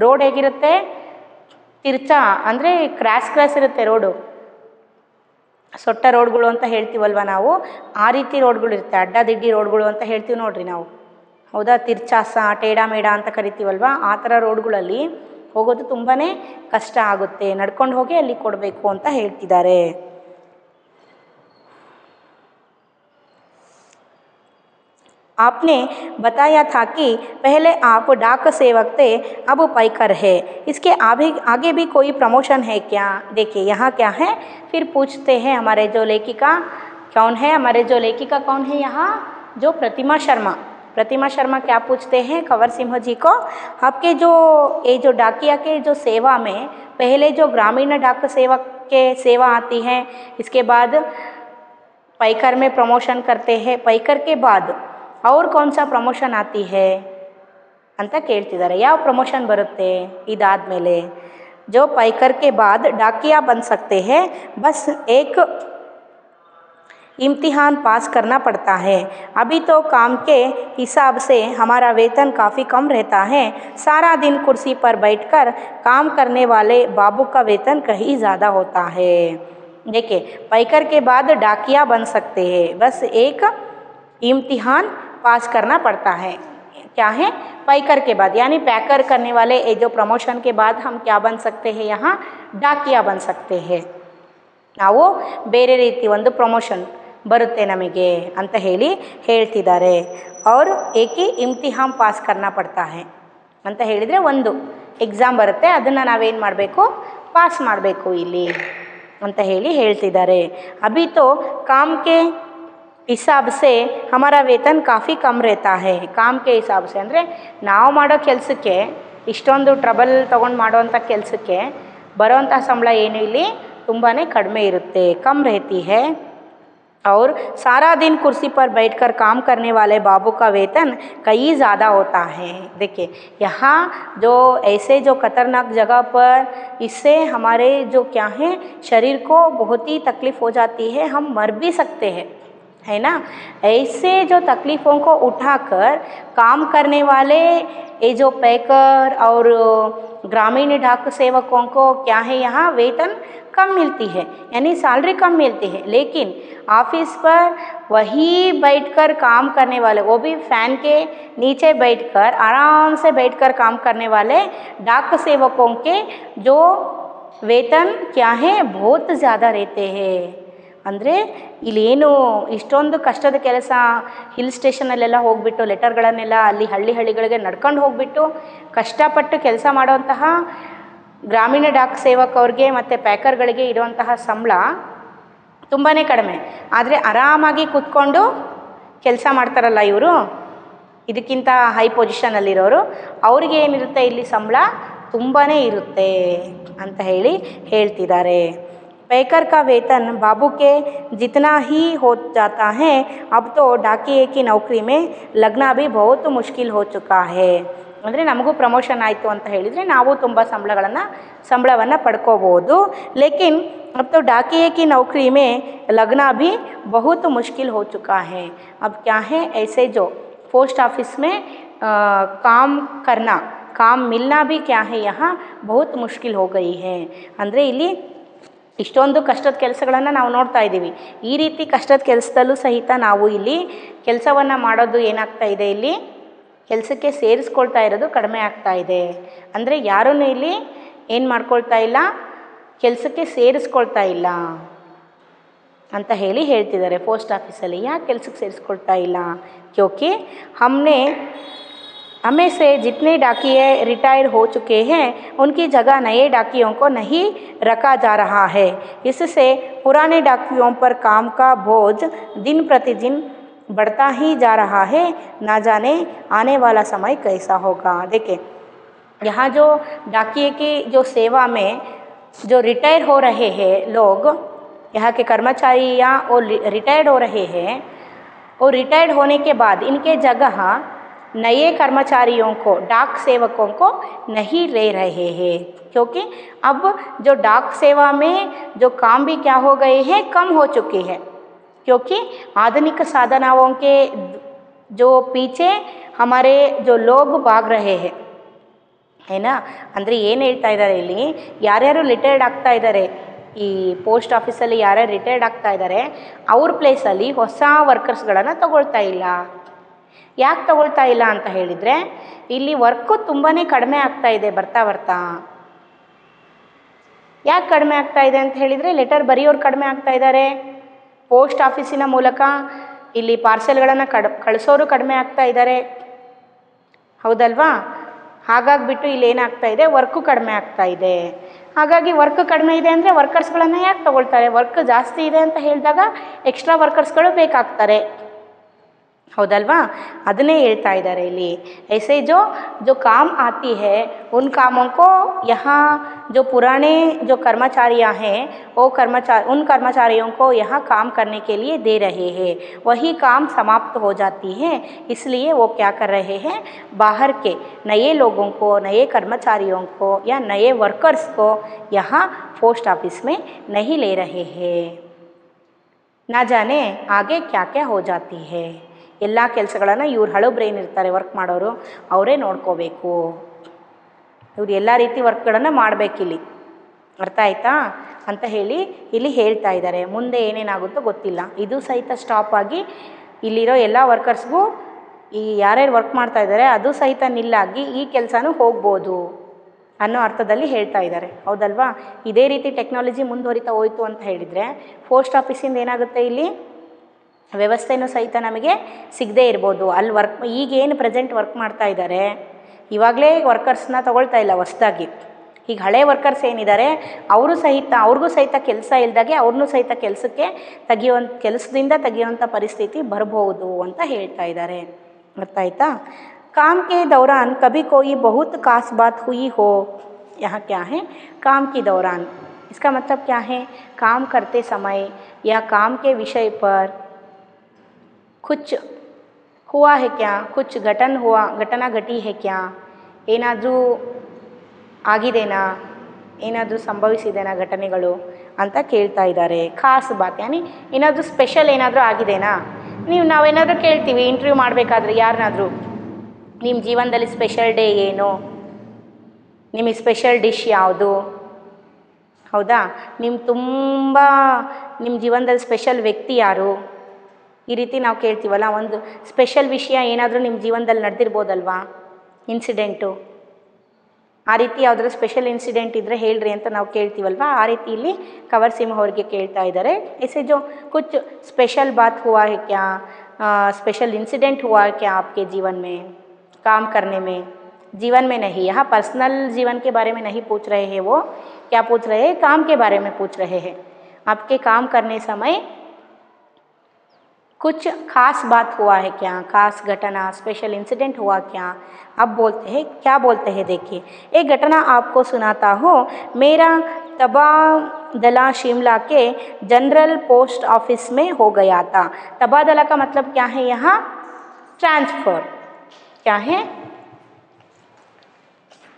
Speaker 2: ರೋಡ್ ಹೇಗಿರುತ್ತೆ, ತಿರ್ಚಾ ಅಂದರೆ ಕ್ರಾಸ್ ಇರುತ್ತೆ ರೋಡು, ಸೊಟ್ಟ ರೋಡ್ಗಳು ಅಂತ ಹೇಳ್ತೀವಲ್ವ ನಾವು, ಆ ರೀತಿ ರೋಡ್ಗಳು ಇರುತ್ತೆ. ಅಡ್ಡದಿಡ್ಡಿ ರೋಡ್ಗಳು ಅಂತ ಹೇಳ್ತೀವಿ ನೋಡ್ರಿ ನಾವು, ಹೌದಾ? ತಿರ್ಚಾಸ, ಟೇಡ ಮೇಡ ಅಂತ ಕರಿತೀವಲ್ವ, ಆ ಥರ ರೋಡ್ಗಳಲ್ಲಿ ಹೋಗೋದು ತುಂಬಾ ಕಷ್ಟ ಆಗುತ್ತೆ. ನಡ್ಕೊಂಡು ಹೋಗಿ ಅಲ್ಲಿ ಕೊಡಬೇಕು ಅಂತ ಹೇಳ್ತಿದ್ದಾರೆ. आपने बताया था कि पहले आप डाक सेवक थे, अब पैकर है, इसके आगे भी कोई प्रमोशन है क्या? देखिए यहाँ क्या है, फिर पूछते हैं हमारे जो लेखिका कौन है, हमारे जो लेखिका कौन है यहाँ, जो प्रतिमा शर्मा क्या पूछते हैं कंवर सिंह जी को, आपके जो ये जो डाकिया के जो सेवा में पहले जो ग्रामीण डाक सेवक के सेवा आती है, इसके बाद पैकर में प्रमोशन करते हैं, पैकर के बाद और कौन सा प्रमोशन आती है ಅಂತ ಕೇಳ್ತಿದ್ದಾರೆ. ಯಾವ ಪ್ರಮೋಷನ್ ಬರುತ್ತೆ ಇದಾದಮೇಲೆ? जो पाइकर के बाद डाकिया बन सकते हैं, बस एक इम्तिहान पास करना पड़ता है. अभी तो काम के हिसाब से हमारा वेतन काफ़ी कम रहता है. सारा दिन कुर्सी पर बैठकर काम करने वाले बाबू का वेतन कहीं ज़्यादा होता है. देखिए, पाइकर के बाद डाकिया बन सकते हैं, बस एक इम्तिहान पास करना पड़ता है. क्या है? पैकर के बाद, यानी पैकर करने वाले ये जो प्रमोशन के बाद हम क्या बन सकते हैं? यहाँ डाकिया बन सकते हैं. ನಾವು ಬೇರೆ ರೀತಿ ಒಂದು ಪ್ರಮೋಷನ್ ಬರುತ್ತೆ ನಮಗೆ ಅಂತ ಹೇಳ್ತಿದ್ದಾರೆ. और एक ही इम्तिहान पास करना पड़ता है ಅಂತ ಹೇಳಿದರೆ ಒಂದು ಎಕ್ಸಾಮ್ ಬರುತ್ತೆ, ಅದನ್ನು ನಾವೇನು ಮಾಡಬೇಕು? ಪಾಸ್ ಮಾಡಬೇಕು ಇಲ್ಲಿ ಅಂತ ಹೇಳ್ತಿದ್ದಾರೆ. अभी तो काम के हिसाब से हमारा वेतन काफ़ी कम रहता है. काम के हिसाब से ಅಂದರೆ ನಾವು ಮಾಡೋ ಕೆಲಸಕ್ಕೆ, ಇಷ್ಟೊಂದು ಟ್ರಬಲ್ ತೊಗೊಂಡು ಮಾಡೋವಂಥ ಕೆಲಸಕ್ಕೆ ಬರೋವಂಥ ಸಂಬಳ ಏನು ಇಲ್ಲಿ ತುಂಬಾ ಕಡಿಮೆ ಇರುತ್ತೆ, कम रहती है. और सारा दिन कुर्सी पर बैठकर काम करने वाले बाबू का वेतन कई ज़्यादा होता है. देखिए, यहाँ जो ऐसे जो खतरनाक जगह पर, इससे हमारे जो क्या है, शरीर को बहुत ही तकलीफ़ हो जाती है, हम मर भी सकते हैं, है ना. ऐसे जो तकलीफ़ों को उठाकर काम करने वाले ये जो पैकर और ग्रामीण डाक सेवकों को क्या है, यहाँ वेतन कम मिलती है, यानी सैलरी कम मिलती है. लेकिन ऑफिस पर वही बैठकर काम करने वाले, वो भी फ़ैन के नीचे बैठकर आराम से बैठकर काम करने वाले डाक सेवकों के जो वेतन क्या है, बहुत ज़्यादा रहते हैं. ಅಂದರೆ ಇಲ್ಲೇನು ಇಷ್ಟೊಂದು ಕಷ್ಟದ ಕೆಲಸ, ಹಿಲ್ ಸ್ಟೇಷನಲ್ಲೆಲ್ಲ ಹೋಗಿಬಿಟ್ಟು ಲೆಟರ್ಗಳನ್ನೆಲ್ಲ ಅಲ್ಲಿ ಹಳ್ಳಿಗಳಿಗೆ ನಡ್ಕೊಂಡು ಹೋಗಿಬಿಟ್ಟು ಕಷ್ಟಪಟ್ಟು ಕೆಲಸ ಮಾಡೋಂತಹ ಗ್ರಾಮೀಣ ಡಾಕ್ ಸೇವಕವ್ರಿಗೆ ಮತ್ತು ಪ್ಯಾಕರ್ಗಳಿಗೆ ಇರುವಂತಹ ಸಂಬಳ ತುಂಬಾ ಕಡಿಮೆ. ಆದರೆ ಆರಾಮಾಗಿ ಕೂತ್ಕೊಂಡು ಕೆಲಸ ಮಾಡ್ತಾರಲ್ಲ ಇವರು, ಇದಕ್ಕಿಂತ ಹೈ ಪೊಸಿಷನಲ್ಲಿರೋರು, ಅವ್ರಿಗೆ ಏನಿರುತ್ತೆ ಇಲ್ಲಿ ಸಂಬಳ ತುಂಬಾ ಇರುತ್ತೆ ಅಂತ ಹೇಳ್ತಿದ್ದಾರೆ. पैकर का वेतन बाबू के जितना ही हो जाता है, अब तो डाकिये की नौकरी में लगना भी बहुत मुश्किल हो चुका है. ಅಂದರೆ ನಮಗೂ ಪ್ರಮೋಷನ್ ಆಯಿತು ಅಂತ ಹೇಳಿದರೆ ನಾವು ತುಂಬ ಸಂಬಳವನ್ನು ಪಡ್ಕೋಬೋದು. ಲೇಕಿನ್ अब तो डाकिये की नौकरी में लगना भी बहुत मुश्किल हो चुका है. अब क्या है, ऐसे जो पोस्ट ऑफिस में काम मिलना भी क्या है, यहाँ बहुत मुश्किल हो गई है. ಅಂದರೆ ಇಲ್ಲಿ ಇಷ್ಟೊಂದು ಕಷ್ಟದ ಕೆಲಸಗಳನ್ನು ನಾವು ನೋಡ್ತಾ ಇದ್ದೀವಿ. ಈ ರೀತಿ ಕಷ್ಟದ ಕೆಲಸದಲ್ಲೂ ಸಹಿತ ನಾವು ಇಲ್ಲಿ ಕೆಲಸವನ್ನು ಮಾಡೋದು ಏನಾಗ್ತಾ ಇದೆ, ಇಲ್ಲಿ ಕೆಲಸಕ್ಕೆ ಸೇರಿಸ್ಕೊಳ್ತಾ ಇರೋದು ಕಡಿಮೆ ಆಗ್ತಾ ಇದೆ. ಅಂದರೆ ಯಾರೂ ಇಲ್ಲಿ ಏನು ಮಾಡ್ಕೊಳ್ತಾ ಇಲ್ಲ, ಕೆಲಸಕ್ಕೆ ಸೇರಿಸ್ಕೊಳ್ತಾ ಇಲ್ಲ ಅಂತ ಹೇಳ್ತಿದ್ದಾರೆ ಪೋಸ್ಟ್ ಆಫೀಸಲ್ಲಿ. ಯಾಕೆ ಕೆಲಸಕ್ಕೆ ಸೇರಿಸ್ಕೊಳ್ತಾ ಇಲ್ಲ? ಕ್ಯೋಂಕಿ हमें से जितने डाकिये रिटायर हो चुके हैं, उनकी जगह नए डाकियों को नहीं रखा जा रहा है. इससे पुराने डाकियों पर काम का बोझ दिन प्रतिदिन बढ़ता ही जा रहा है. ना जाने आने वाला समय कैसा होगा. देखिए, यहाँ जो डाकिये की जो सेवा में जो रिटायर हो रहे हैं लोग, यहाँ के कर्मचारी या वो रिटायर्ड हो रहे हैं, वो रिटायर्ड होने के बाद इनके जगह नए कर्मचारियों को, डाक सेवकों को नहीं ले रहे हैं. क्योंकि अब जो डाक सेवा में जो काम भी क्या हो गए हैं, कम हो चुके हैं. क्योंकि आधुनिक साधनाओं के जो पीछे हमारे जो लोग भाग रहे हैं, है ना. ಅಂದರೆ ಏನು ಹೇಳ್ತಾ ಇದ್ದಾರೆ ಇಲ್ಲಿ, ಯಾರ್ಯಾರು ರಿಟೈರ್ಡ್ ಆಗ್ತಾ ಇದ್ದಾರೆ, ಈ ಪೋಸ್ಟ್ ಆಫೀಸಲ್ಲಿ ಯಾರ್ಯಾರು ರಿಟೈರ್ಡ್ ಆಗ್ತಾ ಇದ್ದಾರೆ, ಅವ್ರ ಪ್ಲೇಸಲ್ಲಿ ಹೊಸ ವರ್ಕರ್ಸ್ಗಳನ್ನು ತಗೊಳ್ತಾ ಇಲ್ಲ. ಯಾಕೆ ತಗೊಳ್ತಾ ಇಲ್ಲ ಅಂತ ಹೇಳಿದರೆ, ಇಲ್ಲಿ ವರ್ಕು ತುಂಬಾ ಕಡಿಮೆ ಆಗ್ತಾ ಇದೆ ಬರ್ತಾ. ಯಾಕೆ ಕಡಿಮೆ ಆಗ್ತಾ ಇದೆ ಅಂತ ಹೇಳಿದರೆ, ಲೆಟರ್ ಬರೆಯೋರು ಕಡಿಮೆ ಆಗ್ತಾ ಇದ್ದಾರೆ, ಪೋಸ್ಟ್ ಆಫೀಸಿನ ಮೂಲಕ ಇಲ್ಲಿ ಪಾರ್ಸೆಲ್ಗಳನ್ನು ಕಳಿಸೋರು ಕಡಿಮೆ ಆಗ್ತಾ ಇದ್ದಾರೆ, ಹೌದಲ್ವಾ. ಹಾಗಾಗಿಬಿಟ್ಟು ಇಲ್ಲಿ ಏನಾಗ್ತಾ ಇದೆ, ವರ್ಕು ಕಡಿಮೆ ಆಗ್ತಾ ಇದೆ. ಹಾಗಾಗಿ ವರ್ಕ್ ಕಡಿಮೆ ಇದೆ ಅಂದರೆ ವರ್ಕರ್ಸ್ಗಳನ್ನು ಯಾಕೆ ತಗೊಳ್ತಾರೆ? ವರ್ಕ್ ಜಾಸ್ತಿ ಇದೆ ಅಂತ ಹೇಳಿದಾಗ ಎಕ್ಸ್ಟ್ರಾ ವರ್ಕರ್ಸ್ಗಳು ಬೇಕಾಗ್ತಾರೆ, ಹೌದಲ್ವಾ? ಅದನ್ನೇ ಹೇಳ್ತಾ ಇದ್ದಾರೆ ಇಲ್ಲಿ. ऐसे जो काम आती है उन कामों को यहाँ जो पुराने जो कर्मचारियाँ हैं वो उन कर्मचारियों को यहाँ काम करने के लिए दे रहे हैं, वही काम समाप्त हो जाती है, इसलिए वो क्या कर रहे हैं, बाहर के नए लोगों को, नए कर्मचारियों को या नए वर्कर्स को यहाँ पोस्ट ऑफिस में नहीं ले रहे हैं। ना जाने आगे क्या क्या हो जाती है. ಎಲ್ಲ ಕೆಲಸಗಳನ್ನು ಇವ್ರು ಹಳೋ ಬ್ರೈನ್ ಇರ್ತಾರೆ ವರ್ಕ್ ಮಾಡೋರು, ಅವರೇ ನೋಡ್ಕೋಬೇಕು. ಇವ್ರು ಎಲ್ಲ ರೀತಿ ವರ್ಕ್ಗಳನ್ನು ಮಾಡಬೇಕಿಲ್ಲಿ. ಅರ್ಥ ಆಯ್ತಾ ಅಂತ ಹೇಳಿ ಇಲ್ಲಿ ಹೇಳ್ತಾ ಇದ್ದಾರೆ. ಮುಂದೆ ಏನೇನಾಗುತ್ತೋ ಗೊತ್ತಿಲ್ಲ. ಇದು ಸಹಿತ ಸ್ಟಾಪ್ ಆಗಿ ಇಲ್ಲಿರೋ ಎಲ್ಲ ವರ್ಕರ್ಸ್ಗೂ ಈ ಯಾರ್ಯಾರು ವರ್ಕ್ ಮಾಡ್ತಾ ಇದ್ದಾರೆ ಅದು ಸಹಿತ ನಿಲ್ಲಾಗಿ ಈ ಕೆಲಸನೂ ಹೋಗ್ಬೋದು ಅನ್ನೋ ಅರ್ಥದಲ್ಲಿ ಹೇಳ್ತಾ ಇದ್ದಾರೆ. ಹೌದಲ್ವಾ? ಇದೇ ರೀತಿ ಟೆಕ್ನಾಲಜಿ ಮುಂದುವರಿತಾ ಹೋಯಿತು ಅಂತ ಹೇಳಿದರೆ ಪೋಸ್ಟ್ ಆಫೀಸಿಂದ ಏನಾಗುತ್ತೆ, ಇಲ್ಲಿ ವ್ಯವಸ್ಥೆನೂ ಸಹಿತ ನಮಗೆ ಸಿಗದೇ ಇರ್ಬೋದು. ಅಲ್ಲಿ ಈಗೇನು ಪ್ರೆಸೆಂಟ್ ವರ್ಕ್ ಮಾಡ್ತಾ ಇದ್ದಾರೆ ಇವಾಗಲೇ ವರ್ಕರ್ಸ್ನ ತೊಗೊಳ್ತಾ ಇಲ್ಲ ಹೊಸದಾಗಿ. ಈಗ ಹಳೆ ವರ್ಕರ್ಸ್ ಏನಿದ್ದಾರೆ ಅವ್ರಿಗೂ ಸಹಿತ ಕೆಲಸ ಇಲ್ದಾಗೆ ಅವ್ರನ್ನೂ ಸಹಿತ ಕೆಲಸದಿಂದ ತೆಗಿಯುವಂಥ ಪರಿಸ್ಥಿತಿ ಬರ್ಬೋದು ಅಂತ ಹೇಳ್ತಾ ಇದ್ದಾರೆ. ಅರ್ಥ ಆಯ್ತಾ? काम के दौरान कभी कोई बहुत खास बात हुई हो, यहाँ क्या है, काम के दौरान, इसका मतलब क्या है, काम करते समय या काम के विषय पर कुछ हुआ है क्या, कुछ घटना घटी है क्या, ಏನಾದರೂ ಆಗಿದೆನಾ, ಏನಾದರೂ ಸಂಭವಿಸಿದೆನಾ ಘಟನೆಗಳು ಅಂತ ಕೇಳ್ತಾ ಇದ್ದಾರೆ. ಖಾಸ್ ಬಾತ್ ಯಾನಿ ಏನಾದರೂ ಸ್ಪೆಷಲ್ ಏನಾದರೂ ಆಗಿದೆನಾ. ನಾವೇನಾದರೂ ಕೇಳ್ತೀವಿ ಇಂಟರ್ವ್ಯೂ ಮಾಡಬೇಕಾದ್ರೆ ಯಾರನ್ನಾದರೂ, ನಿಮ್ಮ ಜೀವನದಲ್ಲಿ ಸ್ಪೆಷಲ್ ಡೇ ಏನು, ನಿಮಗೆ ಸ್ಪೆಷಲ್ ಡಿಶ್ ಯಾವುದು, ಹೌದಾ, ನಿಮ್ಮ ಜೀವನದಲ್ಲಿ ಸ್ಪೆಷಲ್ ವ್ಯಕ್ತಿ ಯಾರು, ಈ ರೀತಿ ನಾವು ಕೇಳ್ತೀವಲ್ಲ. ಒಂದು ಸ್ಪೆಷಲ್ ವಿಷಯ ಏನಾದರೂ ನಿಮ್ಮ ಜೀವನದಲ್ಲಿ ನಡೆದಿರ್ಬೋದಲ್ವಾ, ಇನ್ಸಿಡೆಂಟು. ಆ ರೀತಿ ಯಾವುದಾದ್ರು ಸ್ಪೆಷಲ್ ಇನ್ಸಿಡೆಂಟ್ ಇದ್ದರೆ ಹೇಳ್ರಿ ಅಂತ ನಾವು ಕೇಳ್ತೀವಲ್ವ. ಆ ರೀತಿ ಇಲ್ಲಿ ಕವರ್ ಸಿಂಹ ಅವ್ರಿಗೆ ಕೇಳ್ತಾ ಇದ್ದಾರೆ. ऐसे जो कुछ स्पेशल बात हुआ है क्या, स्पेशल इंसिडेंट हुआ है क्या आपके जीवन में काम करने में, जीवन में नहीं, यहाँ पर्सनल जीवन के बारे में नहीं पूछ रहे हैं. वो क्या पूछ रहे हैं, काम के बारे में पूछ रहे हैं. आपके काम करने समय कुछ खास बात हुआ है क्या, खास घटना स्पेशल इंसिडेंट हुआ क्या. अब बोलते हैं, क्या बोलते हैं देखिए. एक घटना आपको सुनाता हूँ. मेरा तबादला शिमला के जनरल पोस्ट ऑफिस में हो गया था. तबादला का मतलब क्या है, यहाँ ट्रांसफ़र. क्या है,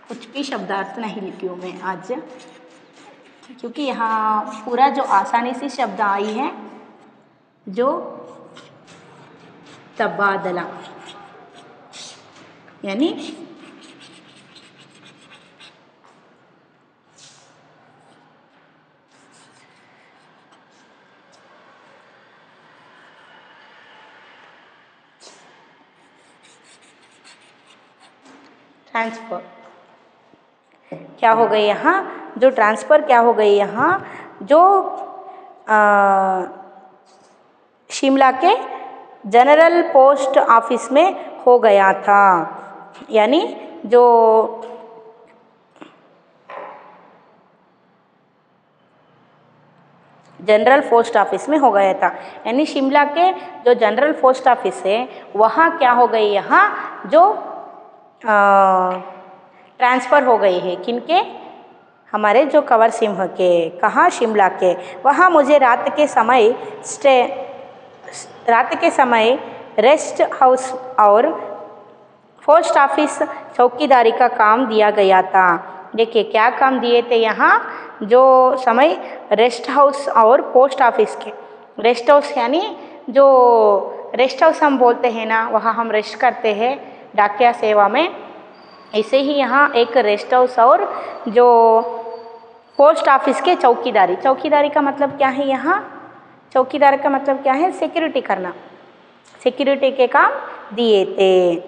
Speaker 2: कुछ भी शब्दार्थ नहीं लिखी हूँ मैं आज, क्योंकि यहाँ पूरा जो आसानी से शब्द आई है, जो तबादला यानी ट्रांसफ़र क्या हो गई यहाँ, जो ट्रांसफ़र क्या हो गई यहाँ, जो शिमला के जनरल पोस्ट ऑफिस में हो गया था. यानी जो जनरल पोस्ट ऑफिस में हो गया था, यानी शिमला के जो जनरल पोस्ट ऑफिस है वहाँ क्या हो गई, यहाँ जो ट्रांसफ़र हो गई है. किनके, हमारे जो कंवर सिंह के. कहाँ, शिमला के. वहाँ मुझे रात के समय रेस्ट हाउस और पोस्ट ऑफिस चौकीदारी का काम दिया गया था. देखिए क्या काम दिए थे यहाँ, जो समय रेस्ट हाउस और पोस्ट ऑफिस के. रेस्ट हाउस यानी जो रेस्ट हाउस हम बोलते हैं ना, वहाँ हम रेस्ट करते हैं डाकिया सेवा में. ऐसे ही यहाँ एक रेस्ट हाउस और जो पोस्ट ऑफिस के चौकीदारी. चौकीदारी का मतलब क्या है, यहाँ चौकीदार का मतलब क्या है, सिक्योरिटी करना. सिक्योरिटी के काम दिए थे.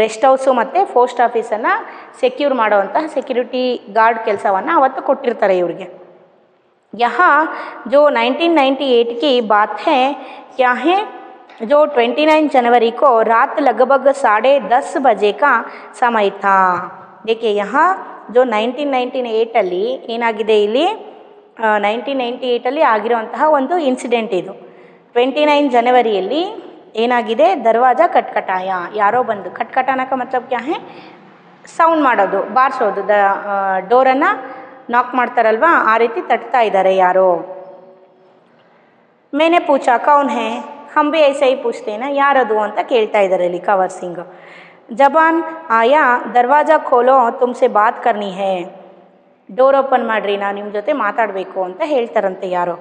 Speaker 2: ರೆಸ್ಟ್ ಹೌಸು ಮತ್ತು ಪೋಸ್ಟ್ ಆಫೀಸನ್ನು ಸೆಕ್ಯೂರ್ ಮಾಡುವಂತಹ ಸೆಕ್ಯೂರಿಟಿ ಗಾರ್ಡ್ ಕೆಲಸವನ್ನು ಅವತ್ತು ಕೊಟ್ಟಿರ್ತಾರೆ ಇವರಿಗೆ. यहाँ जो 1998 की बात है, क्या है, जो 29 जनवरी को रात लगभग 10:30 बजे का समय था. देखिए यहाँ जो 1998 ಏನಾಗಿದೆ ಇಲ್ಲಿ, 1998 ಆಗಿರುವಂತಹ ಒಂದು ಇನ್ಸಿಡೆಂಟ್ ಇದು. 29 ಜನವರಿಯಲ್ಲಿ ಏನಾಗಿದೆ, ದರ್ವಾಜ ಕಟ್ಕಟಾಯ, ಯಾರೋ ಬಂದು ಕಟ್ಕಟಾನ का मतलब क्या है, ಸೌಂಡ್ ಮಾಡೋದು, ಬಾರಿಸೋದು, ಡೋರನ್ನು ನಾಕ್ ಮಾಡ್ತಾರಲ್ವಾ ಆ ರೀತಿ ತಟ್ತಾ ಇದ್ದಾರೆ ಯಾರೋ. मैंने पूछा कौन है, हम भी ऐसे ही पूछते हैं ना, ಯಾರದು ಅಂತ ಕೇಳ್ತಾ ಇದ್ದಾರೆ ಇಲ್ಲಿ ಕವರ್ ಸಿಂಗ್. ಜಬಾನ್ ಆಯಾ ದರ್ವಾಜಾ ಖೋಲೋ ತುಮ್ಸೆ ಬಾತ್ ಕರ್ನಿ ಹೇ, ಡೋರ್ ಓಪನ್ ಮಾಡಿರಿ ನಾನು ನಿಮ್ಮ ಜೊತೆ ಮಾತಾಡಬೇಕು ಅಂತ ಹೇಳ್ತಾರಂತೆ ಯಾರೋ.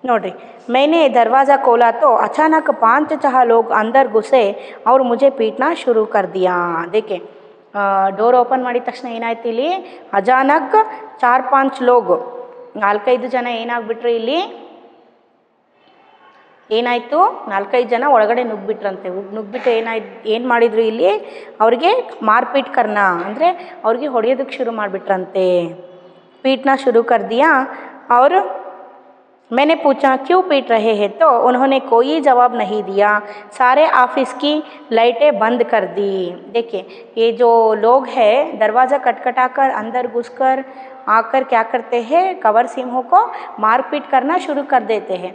Speaker 2: ನೋಡ್ರಿ, मैंने दरवाज़ा खोला तो अचानक 5-6 लोग अंदर घुसे और मुझे पीटना शुरू कर दिया. देखे, ಡೋರ್ ಓಪನ್ ಮಾಡಿದ ತಕ್ಷಣ ಏನಾಯ್ತು ಇಲ್ಲಿ, ಅಚಾನಕ್ 4-5 ಲೋಗ್, 4-5 ಜನ ಏನಾಗ್ಬಿಟ್ರು ಇಲ್ಲಿ, ಏನಾಯಿತು, 4-5 ಜನ ಒಳಗಡೆ ನುಗ್ಗಿಬಿಟ್ರಂತೆ. ನುಗ್ಗಿಬಿಟ್ಟು ಏನು ಮಾಡಿದ್ರು ಇಲ್ಲಿ, ಅವ್ರಿಗೆ ಮಾರ್ಪೀಟ್ ಕರ್ನ ಅಂದರೆ ಅವ್ರಿಗೆ ಹೊಡೆಯೋದಕ್ಕೆ ಶುರು ಮಾಡಿಬಿಟ್ರಂತೆ. पीटना शुरू कर दिया और मैंने पूछा क्यों पीट रहे हैं, तो उन्होंने कोई जवाब नहीं दिया. सारे ऑफिस की लाइटें बंद कर दी. देखिए, ये जो लोग हैं दरवाज़ा खटखटाकर अंदर घुसकर आकर क्या करते हैं, कंवर सिंहों को मारपीट करना शुरू कर देते हैं.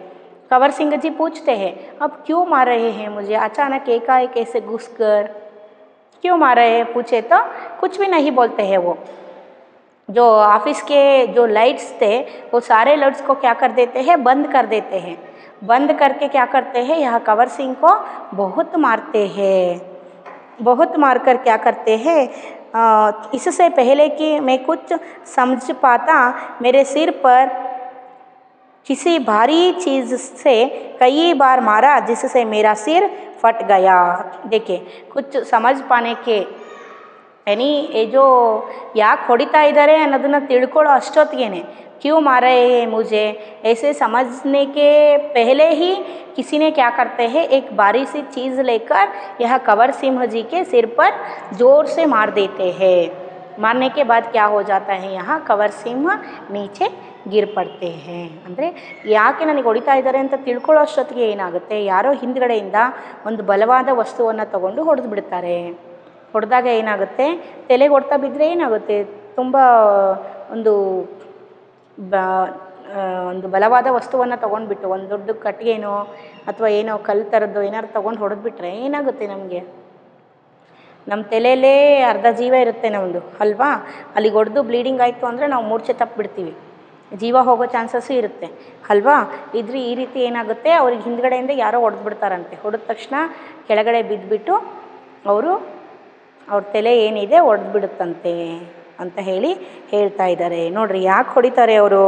Speaker 2: कंवर सिंह जी पूछते हैं अब क्यों मार रहे हैं मुझे, अचानक एकाएक ऐसे घुसकर क्यों मार रहे हैं, पूछे तो कुछ भी नहीं बोलते हैं. वो जो ऑफिस के जो लाइट्स थे वो सारे लाइट्स को क्या कर देते हैं, बंद कर देते हैं. बंद करके क्या करते हैं, यहाँ कंवर सिंह को बहुत मारते हैं. बहुत मारकर क्या करते हैं, इससे पहले कि मैं कुछ समझ पाता मेरे सिर पर किसी भारी चीज़ से कई बार मारा जिससे मेरा सिर फट गया. देखिए, कुछ समझ पाने के यानी ये जो ಯಾಕೆ ಹೊಡಿತಾ ಇದ್ದಾರೆ ಅನ್ನೋದನ್ನು ತಿಳ್ಕೊಳ್ಳೋ ಅಷ್ಟೊತ್ತಿಗೆ क्यों मारे मुझे ऐसे समझने के पहले ही किसी ने क्या करते हैं, एक भारी सी चीज़ लेकर यह कंवर सिंह जी के सिर पर ज़ोर से मार देते हैं. मारने के बाद क्या हो जाता है, यहाँ कंवर सिंह नीचे ಗಿರ್ ಪಡ್ತೆ ಹೇ. ಅಂದರೆ ಯಾಕೆ ನನಗೆ ಹೊಡಿತಾ ಇದ್ದಾರೆ ಅಂತ ತಿಳ್ಕೊಳ್ಳೋ ಅಷ್ಟೊತ್ತಿಗೆ ಏನಾಗುತ್ತೆ, ಯಾರೋ ಹಿಂದ್ಗಡೆಯಿಂದ ಒಂದು ಬಲವಾದ ವಸ್ತುವನ್ನು ತಗೊಂಡು ಹೊಡೆದು ಬಿಡ್ತಾರೆ. ಹೊಡೆದಾಗ ಏನಾಗುತ್ತೆ, ತಲೆಗೆ ಹೊಡ್ತಾ ಬಿದ್ದರೆ ಏನಾಗುತ್ತೆ, ತುಂಬ ಒಂದು ಬಲವಾದ ವಸ್ತುವನ್ನು ತೊಗೊಂಡ್ಬಿಟ್ಟು ಒಂದು ದೊಡ್ಡ ಕಟ್ಟಿಗೆನೋ ಅಥವಾ ಏನೋ ಕಲ್ಲು ಥರದ್ದು ಏನಾದ್ರು ತೊಗೊಂಡು ಹೊಡೆದ್ಬಿಟ್ರೆ ಏನಾಗುತ್ತೆ, ನಮಗೆ ನಮ್ಮ ತಲೆಯಲ್ಲೇ ಅರ್ಧ ಜೀವ ಇರುತ್ತೆ ನಮ್ಮದು ಅಲ್ವಾ. ಅಲ್ಲಿಗೆ ಹೊಡೆದು ಬ್ಲೀಡಿಂಗ್ ಆಯಿತು ಅಂದರೆ ನಾವು ಮೂರ್ಛೆ ತಪ್ಪಿಬಿಡ್ತೀವಿ, ಜೀವ ಹೋಗೋ ಚಾನ್ಸಸ್ಸು ಇರುತ್ತೆ ಅಲ್ವಾ. ಇದ್ರೆ ಈ ರೀತಿ ಏನಾಗುತ್ತೆ, ಅವ್ರಿಗೆ ಹಿಂದ್ಗಡೆಯಿಂದ ಯಾರೋ ಹೊಡೆದ್ಬಿಡ್ತಾರಂತೆ. ಹೊಡೆದ ತಕ್ಷಣ ಕೆಳಗಡೆ ಬಿದ್ದುಬಿಟ್ಟು ಅವ್ರ ತಲೆ ಏನಿದೆ ಹೊಡೆದ್ಬಿಡುತ್ತಂತೆ ಅಂತ ಹೇಳ್ತಾ ಇದ್ದಾರೆ. ನೋಡ್ರಿ, ಯಾಕೆ ಹೊಡಿತಾರೆ ಅವರು,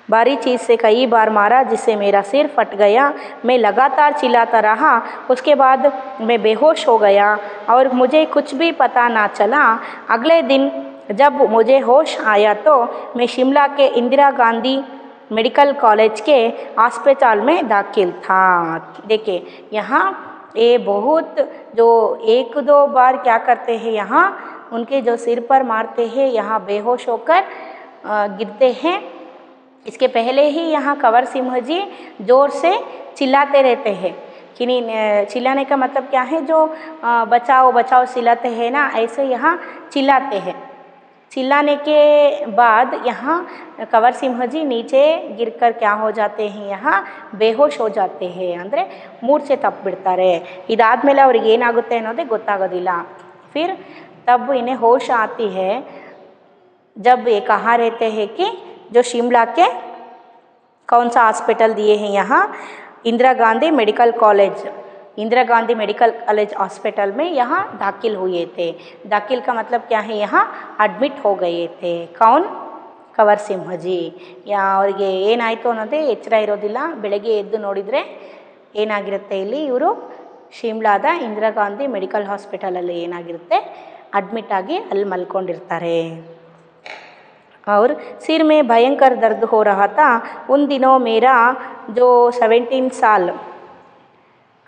Speaker 2: भारी चीज़ से कई बार मारा जिससे मेरा सिर फट गया. मैं लगातार चिल्लाता रहा. उसके बाद मैं बेहोश हो गया और मुझे कुछ भी पता ना चला. अगले दिन जब मुझे होश आया तो मैं शिमला के इंदिरा गांधी मेडिकल कॉलेज के अस्पताल में दाखिल था. देखिए, यहाँ ये बहुत जो 1-2 बार क्या करते हैं, यहाँ उनके जो सिर पर मारते हैं, यहाँ बेहोश होकर गिरते हैं. इसके पहले ही यहाँ कंवर सिंह जी ज़ोर से चिल्लाते रहते हैं. कि चिल्लाने का मतलब क्या है, जो बचाओ बचाओ चिल्लाते हैं ना, ऐसे यहाँ चिल्लाते हैं. चिल्लाने के बाद यहाँ कंवर सिंह जी नीचे गिरकर क्या हो जाते हैं, यहाँ बेहोश हो जाते हैं. ಅಂದರೆ ಮೂರ್ಛೆ ತಪ್ಪಿಬಿಡ್ತಾರೆ. ಇದಾದಮೇಲೆ ಅವ್ರಿಗೆ ಏನಾಗುತ್ತೆ ಅನ್ನೋದೇ ಗೊತ್ತಾಗೋದಿಲ್ಲ. फिर तब इन्हें होश आती है जब ये कहाँ रहते हैं कि जो शिमला के कौन सा हॉस्पिटल दिए हैं, यहाँ Indira Gandhi medical college, Indira Gandhi medical college hospital में यहाँ दाखिल हुए थे. दाखिल का मतलब क्या है, यहाँ एडमिट हो गए थे. कौन, कंवर सिंह जी. ಅವರಿಗೆ ಏನಾಯಿತು ಅನ್ನೋದೇ ಎಚ್ಚರ ಇರೋದಿಲ್ಲ. ಬೆಳಗ್ಗೆ ಎದ್ದು ನೋಡಿದರೆ ಏನಾಗಿರುತ್ತೆ, ಇಲ್ಲಿ ಇವರು ಶಿಮ್ಲಾದ ಇಂದಿರಾ ಗಾಂಧಿ ಮೆಡಿಕಲ್ ಹಾಸ್ಪಿಟಲಲ್ಲಿ ಏನಾಗಿರುತ್ತೆ, ಅಡ್ಮಿಟ್ ಆಗಿ ಅಲ್ಲಿ ಮಲ್ಕೊಂಡಿರ್ತಾರೆ. और सिर में भयंकर दर्द हो रहा था. उन दिनों मेरा जो 17 साल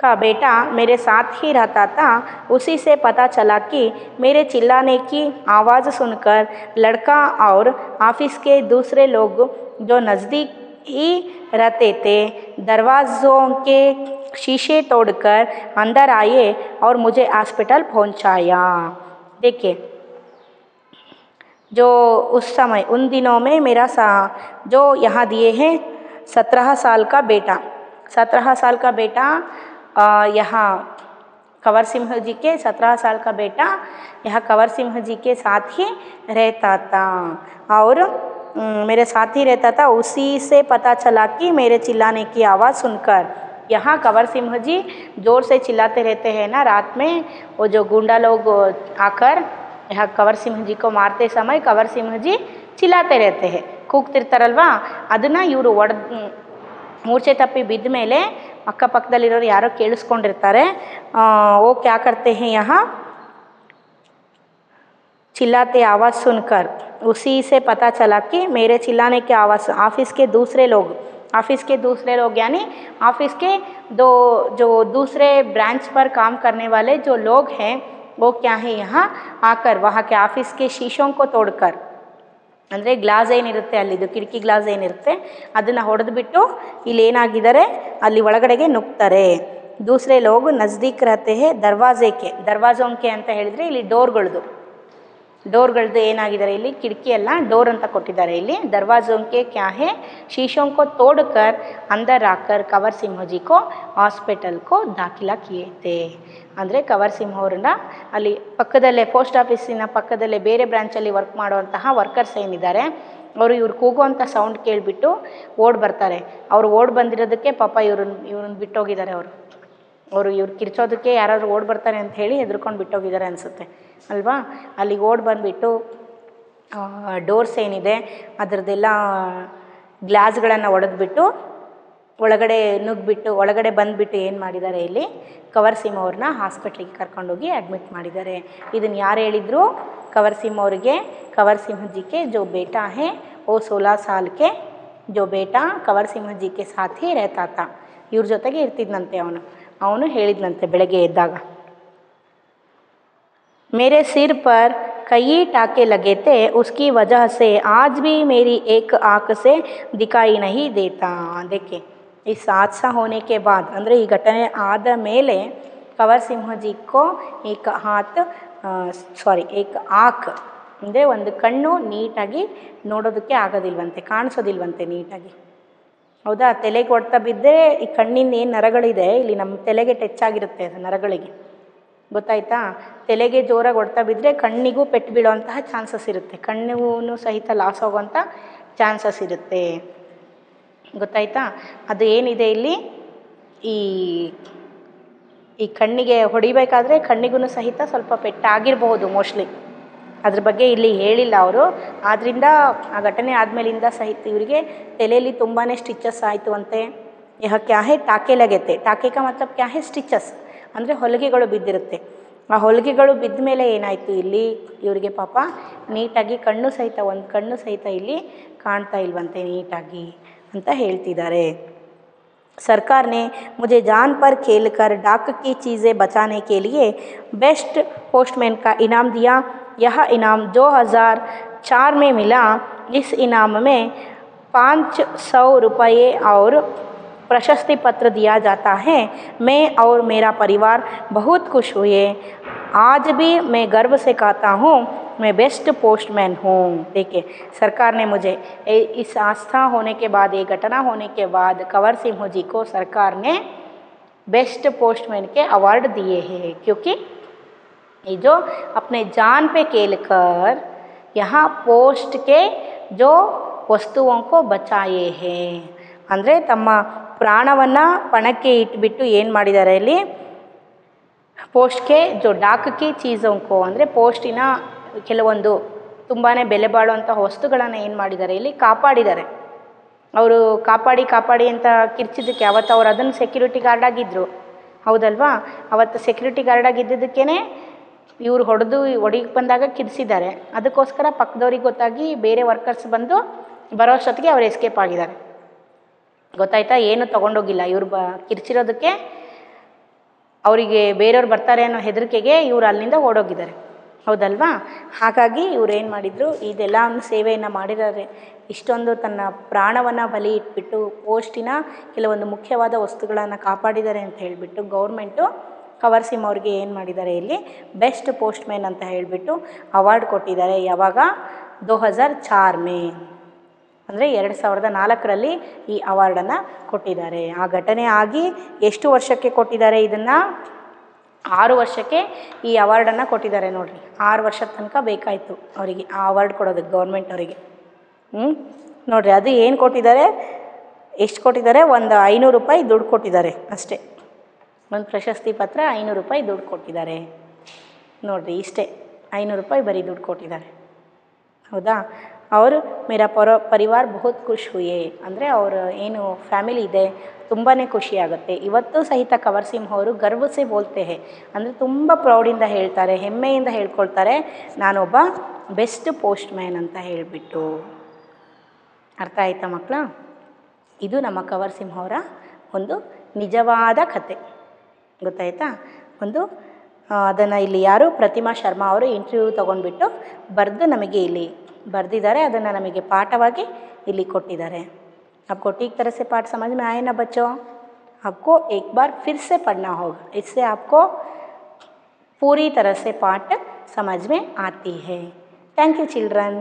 Speaker 2: का बेटा मेरे साथ ही रहता था, उसी से पता चला कि मेरे चिल्लाने की आवाज़ सुनकर लड़का और ऑफिस के दूसरे लोग जो नज़दीक ही रहते थे दरवाज़ों के शीशे तोड़कर अंदर आए और मुझे हॉस्पिटल पहुंचाया. देखिए, जो उस समय उन दिनों में मेरा जो यहाँ दिए हैं 17 साल का बेटा, 17 साल का बेटा यहाँ कंवर सिंह जी के 17 साल का बेटा यहाँ कंवर सिंह जी के साथ ही रहता था और मेरे साथ ही रहता था। उसी से पता चला कि मेरे चिल्लाने की आवाज़ सुनकर, यहाँ कंवर सिंह जी ज़ोर से चिल्लाते रहते हैं ना रात में, वो जो गुंडा लोग आकर यहाँ कंवर सिंह जी को मारते समय कंवर सिंह जी ಚಿಲ್ಲಾತೆ रहते हैं, ಕೂಗ್ತಿರ್ತಾರಲ್ವಾ, ಅದನ್ನು ಇವರು ಮೂರ್ಛೆ ತಪ್ಪಿ ಬಿದ್ದ ಮೇಲೆ ಅಕ್ಕಪಕ್ಕದಲ್ಲಿರೋರು ಯಾರೋ ಕೇಳಿಸ್ಕೊಂಡಿರ್ತಾರೆ. वो क्या करते हैं यहाँ, चिल्लाते आवाज़ सुनकर उसी से पता चला कि मेरे चिल्लाने की आवाज़ ऑफिस के दूसरे लोग यानी ऑफिस के जो दूसरे ब्रांच पर काम करने वाले जो लोग हैं वो क्या है यहाँ आकर वहाँ के ऑफिस के शीशों को तोड़कर, ಅಂದರೆ ಗ್ಲಾಸ್ ಏನಿರುತ್ತೆ ಅಲ್ಲಿದು ಕಿಟಕಿ ಗ್ಲಾಸ್ ಏನಿರುತ್ತೆ ಅದನ್ನು ಹೊಡೆದ್ಬಿಟ್ಟು ಇಲ್ಲಿ ಏನಾಗಿದ್ದಾರೆ ಅಲ್ಲಿ ಒಳಗಡೆಗೆ ನುಗ್ತಾರೆ. ದೂಸರೆ ಲೋಗ್ ನಜ್ದೀಕ್ ರಹತೆ ಹೇ ದರ್ವಾಜೋಂಕೆ ಅಂತ ಹೇಳಿದರೆ ಇಲ್ಲಿ ಡೋರ್ಗಳದ್ದು ಏನಾಗಿದ್ದಾರೆ, ಇಲ್ಲಿ ಕಿಟಕಿ ಎಲ್ಲ ಡೋರ್ ಅಂತ ಕೊಟ್ಟಿದ್ದಾರೆ. ಇಲ್ಲಿ ದರ್ವಾಜೋಂಕೆ ಕ್ಯಾ ಹೇ शीशों को तोड़कर अंदर आकर कंवर सिंह जी को हॉस्पिटल को दाखिला किए थे. ಅಂದರೆ ಕಂವರ್ ಸಿಂಹ ಅವ್ರನ್ನ ಅಲ್ಲಿ ಪಕ್ಕದಲ್ಲೇ ಪೋಸ್ಟ್ ಆಫೀಸಿನ ಪಕ್ಕದಲ್ಲೇ ಬೇರೆ ಬ್ರಾಂಚಲ್ಲಿ ವರ್ಕ್ ಮಾಡುವಂತಹ ವರ್ಕರ್ಸ್ ಏನಿದ್ದಾರೆ ಅವರು ಇವ್ರು ಕೂಗುವಂಥ ಸೌಂಡ್ ಕೇಳಿಬಿಟ್ಟು ಓಡ್ ಬರ್ತಾರೆ. ಅವರು ಓಡ್ ಬಂದಿರೋದಕ್ಕೆ ಪಾಪ ಇವ್ರನ್ನ ಬಿಟ್ಟೋಗಿದ್ದಾರೆ. ಇವ್ರು ಕಿರ್ಚೋದಕ್ಕೆ ಯಾರಾದರೂ ಓಡ್ ಬರ್ತಾರೆ ಅಂತ ಹೇಳಿ ಹೆದರ್ಕೊಂಡು ಬಿಟ್ಟೋಗಿದ್ದಾರೆ ಅನಿಸುತ್ತೆ ಅಲ್ವಾ. ಅಲ್ಲಿಗೆ ಓಡ್ ಬಂದುಬಿಟ್ಟು ಡೋರ್ಸ್ ಏನಿದೆ ಅದರದ್ದೆಲ್ಲ ಗ್ಲಾಸ್ಗಳನ್ನು ಒಡೆದ್ಬಿಟ್ಟು ಒಳಗಡೆ ನುಗ್ಗಿಬಿಟ್ಟು ಒಳಗಡೆ ಬಂದುಬಿಟ್ಟು ಏನು ಮಾಡಿದ್ದಾರೆ, ಇಲ್ಲಿ ಕಂವರ್ ಸಿಂಹ ಅವ್ರನ್ನ ಹಾಸ್ಪಿಟ್ಲಿಗೆ ಕರ್ಕೊಂಡೋಗಿ ಅಡ್ಮಿಟ್ ಮಾಡಿದ್ದಾರೆ. ಇದನ್ನು ಯಾರು ಹೇಳಿದರು, कंवर सिंह ಅವ್ರಿಗೆ कंवर सिंह जी के जो बेटा है वो 16 साल के जो बेटा कंवर सिंह जी के साथ ही रहता था, ಇವ್ರ ಜೊತೆಗೆ ಇರ್ತಿದ್ದಂತೆ ಅವನು ಹೇಳಿದ್ನಂತೆ ಬೆಳಗ್ಗೆ ಎದ್ದಾಗ. मेरे सिर पर कई टाके लगे थे, उसकी वजह से आज भी मेरी एक आँख से दिखाई नहीं देता. देखिए इस हादसा होने के बाद ಅಂದರೆ ಈ ಘಟನೆ ಆದ ಮೇಲೆ कंवर सिंह जी को एक ಆಂಖ್ ಅಂದರೆ ಒಂದು ಕಣ್ಣು ನೀಟಾಗಿ ನೋಡೋದಕ್ಕೆ ಆಗೋದಿಲ್ವಂತೆ, ಕಾಣಿಸೋದಿಲ್ವಂತೆ ನೀಟಾಗಿ. ಹೌದಾ, ತಲೆಗೆ ಹೊಡ್ತಾ ಬಿದ್ದರೆ ಈ ಕಣ್ಣಿಂದ ಏನು ನರಗಳಿದೆ ಇಲ್ಲಿ ನಮ್ಮ ತಲೆಗೆ ಟಚ್ ಆಗಿರುತ್ತೆ ನರಗಳಿಗೆ, ಗೊತ್ತಾಯ್ತಾ. ತಲೆಗೆ ಜೋರಾಗಿ ಹೊಡ್ತಾ ಬಿದ್ದರೆ ಕಣ್ಣಿಗೂ ಪೆಟ್ಟು ಬೀಳೋವಂತಹ ಚಾನ್ಸಸ್ ಇರುತ್ತೆ, ಕಣ್ಣು ಸಹಿತ ಲಾಸ್ ಆಗುವಂಥ ಚಾನ್ಸಸ್ ಇರುತ್ತೆ, ಗೊತ್ತಾಯ್ತಾ. ಅದು ಏನಿದೆ ಇಲ್ಲಿ ಈ ಕಣ್ಣಿಗೆ ಹೊಡಿಬೇಕಾದ್ರೆ ಕಣ್ಣಿಗೂ ಸಹಿತ ಸ್ವಲ್ಪ ಪೆಟ್ಟಾಗಿರಬಹುದು ಮೋಸ್ಟ್ಲಿ, ಅದ್ರ ಬಗ್ಗೆ ಇಲ್ಲಿ ಹೇಳಿಲ್ಲ ಅವರು. ಆದ್ದರಿಂದ ಆ ಘಟನೆ ಆದಮೇಲಿಂದ ಸಹಿತ ಇವರಿಗೆ ತಲೆಯಲ್ಲಿ ತುಂಬಾ ಸ್ಟಿಚಸ್ ಆಯಿತು ಅಂತೆ. ಯಹ ಕ್ಯಾ ಹೇ ಟಾಕೆ ಲಗೆತೆ, ಟಾಕೆ ಕಾ ಮತ್ಲಬ್ ಕ್ಯಾ ಹೇ ಸ್ಟಿಚಸ್ ಅಂದರೆ ಹೊಲಿಗೆಗಳು ಬಿದ್ದಿರುತ್ತೆ. ಆ ಹೊಲಿಗೆಗಳು ಬಿದ್ದ ಮೇಲೆ ಏನಾಯಿತು, ಇಲ್ಲಿ ಇವರಿಗೆ ಪಾಪ ನೀಟಾಗಿ ಒಂದು ಕಣ್ಣು ಸಹಿತ ಇಲ್ಲಿ ಕಾಣ್ತಾ ಇಲ್ವಂತೆ ನೀಟಾಗಿ ಅಂತ ಹೇಳ್ತಿದ್ದಾರೆ. सरकार ने मुझे जान पर खेलकर डाक की चीज़ें बचाने के लिए बेस्ट पोस्टमैन का इनाम दिया. यह इनाम 2004 में मिला. इस इनाम में 500 रुपये और प्रशस्ति पत्र दिया जाता है. मैं और मेरा परिवार बहुत खुश हुए. आज भी मैं गर्व से कहता हूँ मैं बेस्ट पोस्टमैन हूँ. देखिए सरकार ने मुझे इस आस्था होने के बाद, ये घटना होने के बाद कंवर सिंह जी को सरकार ने बेस्ट पोस्टमैन के अवार्ड दिए हैं, क्योंकि ये जो अपने जान पे खेल कर यहाँ पोस्ट के जो वस्तुओं को बचाए हैं. ಅಂದರೆ ತಮ್ಮ ಪ್ರಾಣವನ್ನು ಪಣಕ್ಕೆ ಇಟ್ಬಿಟ್ಟು ಏನು ಮಾಡಿದ್ದಾರೆ ಇಲ್ಲಿ ಪೋಸ್ಟ್ಗೆ ಜೋ ಡಾಕಿ ಚೀಸೋಂಕೋ ಅಂದರೆ ಪೋಸ್ಟಿನ ಕೆಲವೊಂದು ತುಂಬಾ ಬೆಲೆ ಬಾಳುವಂಥ ವಸ್ತುಗಳನ್ನು ಏನು ಮಾಡಿದ್ದಾರೆ ಇಲ್ಲಿ ಕಾಪಾಡಿದ್ದಾರೆ. ಅವರು ಕಾಪಾಡಿ ಅಂತ ಕಿರ್ಚಿದ್ದಕ್ಕೆ ಅವತ್ತು ಅವ್ರು ಅದನ್ನು ಸೆಕ್ಯೂರಿಟಿ ಗಾರ್ಡ್ ಆಗಿದ್ದರು, ಹೌದಲ್ವಾ. ಅವತ್ತು ಸೆಕ್ಯೂರಿಟಿ ಗಾರ್ಡ್ ಆಗಿದ್ದಕ್ಕೇ ಇವ್ರು ಹೊಡಿಗೆ ಬಂದಾಗ ಕಿರ್ಸಿದ್ದಾರೆ. ಅದಕ್ಕೋಸ್ಕರ ಪಕ್ಕದವ್ರಿಗೆ ಗೊತ್ತಾಗಿ ಬೇರೆ ವರ್ಕರ್ಸ್ ಬರೋ ಅಷ್ಟೊತ್ತಿಗೆ ಅವ್ರು ಎಸ್ಕೇಪ್ ಆಗಿದ್ದಾರೆ, ಗೊತ್ತಾಯ್ತಾ. ಏನು ತೊಗೊಂಡೋಗಿಲ್ಲ ಇವ್ರು ಕಿರ್ಚಿರೋದಕ್ಕೆ, ಅವರಿಗೆ ಬೇರೆಯವ್ರು ಬರ್ತಾರೆ ಅನ್ನೋ ಹೆದರಿಕೆಗೆ ಇವರು ಅಲ್ಲಿಂದ ಓಡೋಗಿದ್ದಾರೆ, ಹೌದಲ್ವಾ. ಹಾಗಾಗಿ ಇವ್ರು ಏನು ಮಾಡಿದರು, ಇದೆಲ್ಲ ಸೇವೆಯನ್ನು ಮಾಡಿದ್ದಾರೆ. ಇಷ್ಟೊಂದು ತನ್ನ ಪ್ರಾಣವನ್ನು ಬಲಿ ಇಟ್ಬಿಟ್ಟು ಪೋಸ್ಟಿನ ಕೆಲವೊಂದು ಮುಖ್ಯವಾದ ವಸ್ತುಗಳನ್ನು ಕಾಪಾಡಿದ್ದಾರೆ ಅಂತ ಹೇಳಿಬಿಟ್ಟು ಗೌರ್ಮೆಂಟು ಕಂವರ್ ಸಿಂಹ ಅವ್ರಿಗೆ ಏನು ಮಾಡಿದ್ದಾರೆ ಇಲ್ಲಿ ಬೆಸ್ಟ್ ಪೋಸ್ಟ್ಮ್ಯಾನ್ ಅಂತ ಹೇಳಿಬಿಟ್ಟು ಅವಾರ್ಡ್ ಕೊಟ್ಟಿದ್ದಾರೆ. ಯಾವಾಗ 2004 ಮೇ ಅಂದರೆ 2004ರಲ್ಲಿ ಈ ಅವಾರ್ಡನ್ನು ಕೊಟ್ಟಿದ್ದಾರೆ. ಆ ಘಟನೆ ಆಗಿ ಎಷ್ಟು ವರ್ಷಕ್ಕೆ ಕೊಟ್ಟಿದ್ದಾರೆ ಇದನ್ನು? 6 ವರ್ಷಕ್ಕೆ ಈ ಅವಾರ್ಡನ್ನು ಕೊಟ್ಟಿದ್ದಾರೆ ನೋಡಿರಿ. 6 ವರ್ಷದ ತನಕ ಬೇಕಾಯಿತು ಅವರಿಗೆ ಆ ಅವಾರ್ಡ್ ಕೊಡೋದಕ್ಕೆ, ಗೌರ್ಮೆಂಟ್ ಅವರಿಗೆ. ನೋಡಿರಿ, ಅದು ಏನು ಕೊಟ್ಟಿದ್ದಾರೆ, ಎಷ್ಟು ಕೊಟ್ಟಿದ್ದಾರೆ? ಒಂದು 500 ರೂಪಾಯಿ ದುಡ್ಡು ಕೊಟ್ಟಿದ್ದಾರೆ ಅಷ್ಟೇ. ಒಂದು ಪ್ರಶಸ್ತಿ ಪತ್ರ, 500 ರೂಪಾಯಿ ದುಡ್ಡು ಕೊಟ್ಟಿದ್ದಾರೆ ನೋಡಿರಿ. ಇಷ್ಟೇ, 500 ರೂಪಾಯಿ ಬರೀ ದುಡ್ಡು ಕೊಟ್ಟಿದ್ದಾರೆ. ಹೌದಾ? ಅವರು ಮೇರಾ ಪರಿವಾರ ಬಹುತ್ ಖುಷ್ ಹುಯೆ ಅಂದರೆ ಅವರ ಏನು ಫ್ಯಾಮಿಲಿ ಇದೆ ತುಂಬಾ ಖುಷಿಯಾಗುತ್ತೆ. ಇವತ್ತು ಸಹಿತ ಕವರ್ ಸಿಂಹ ಅವರು ಗರ್ವಸೆ ಬೋಲ್ತೆ ಹೇ ಅಂದರೆ ತುಂಬ ಪ್ರೌಡಿಂದ ಹೇಳ್ತಾರೆ, ಹೆಮ್ಮೆಯಿಂದ ಹೇಳ್ಕೊಳ್ತಾರೆ, ನಾನೊಬ್ಬ ಬೆಸ್ಟ್ ಪೋಸ್ಟ್ ಮ್ಯಾನ್ ಅಂತ ಹೇಳಿಬಿಟ್ಟು. ಅರ್ಥ ಆಯ್ತಾ ಮಕ್ಕಳ? ಇದು ನಮ್ಮ ಕವರ್ ಸಿಂಹ ಅವರ ಒಂದು ನಿಜವಾದ ಕತೆ, ಗೊತ್ತಾಯ್ತಾ? ಒಂದು ಅದನ್ನು ಇಲ್ಲಿ ಯಾರು ಪ್ರತಿಮಾ ಶರ್ಮಾ ಅವರು ಇಂಟರ್ವ್ಯೂ ತೊಗೊಂಡ್ಬಿಟ್ಟು ಬರೆದು ನಮಗೆ ಇಲ್ಲಿ ಬರೆದಿದ್ದಾರೆ. ಅದನ್ನು ನಮಗೆ ಪಾಠವಾಗಿ ಇಲ್ಲಿ ಕೊಟ್ಟಿದ್ದಾರೆ. आपको ठीक तरह से पाठ समझ में आए ना बच्चों? आपको एक बार फिर से पढ़ना होगा, इससे आपको पूरी तरह से पाठ समझ में आती है. Thank you children.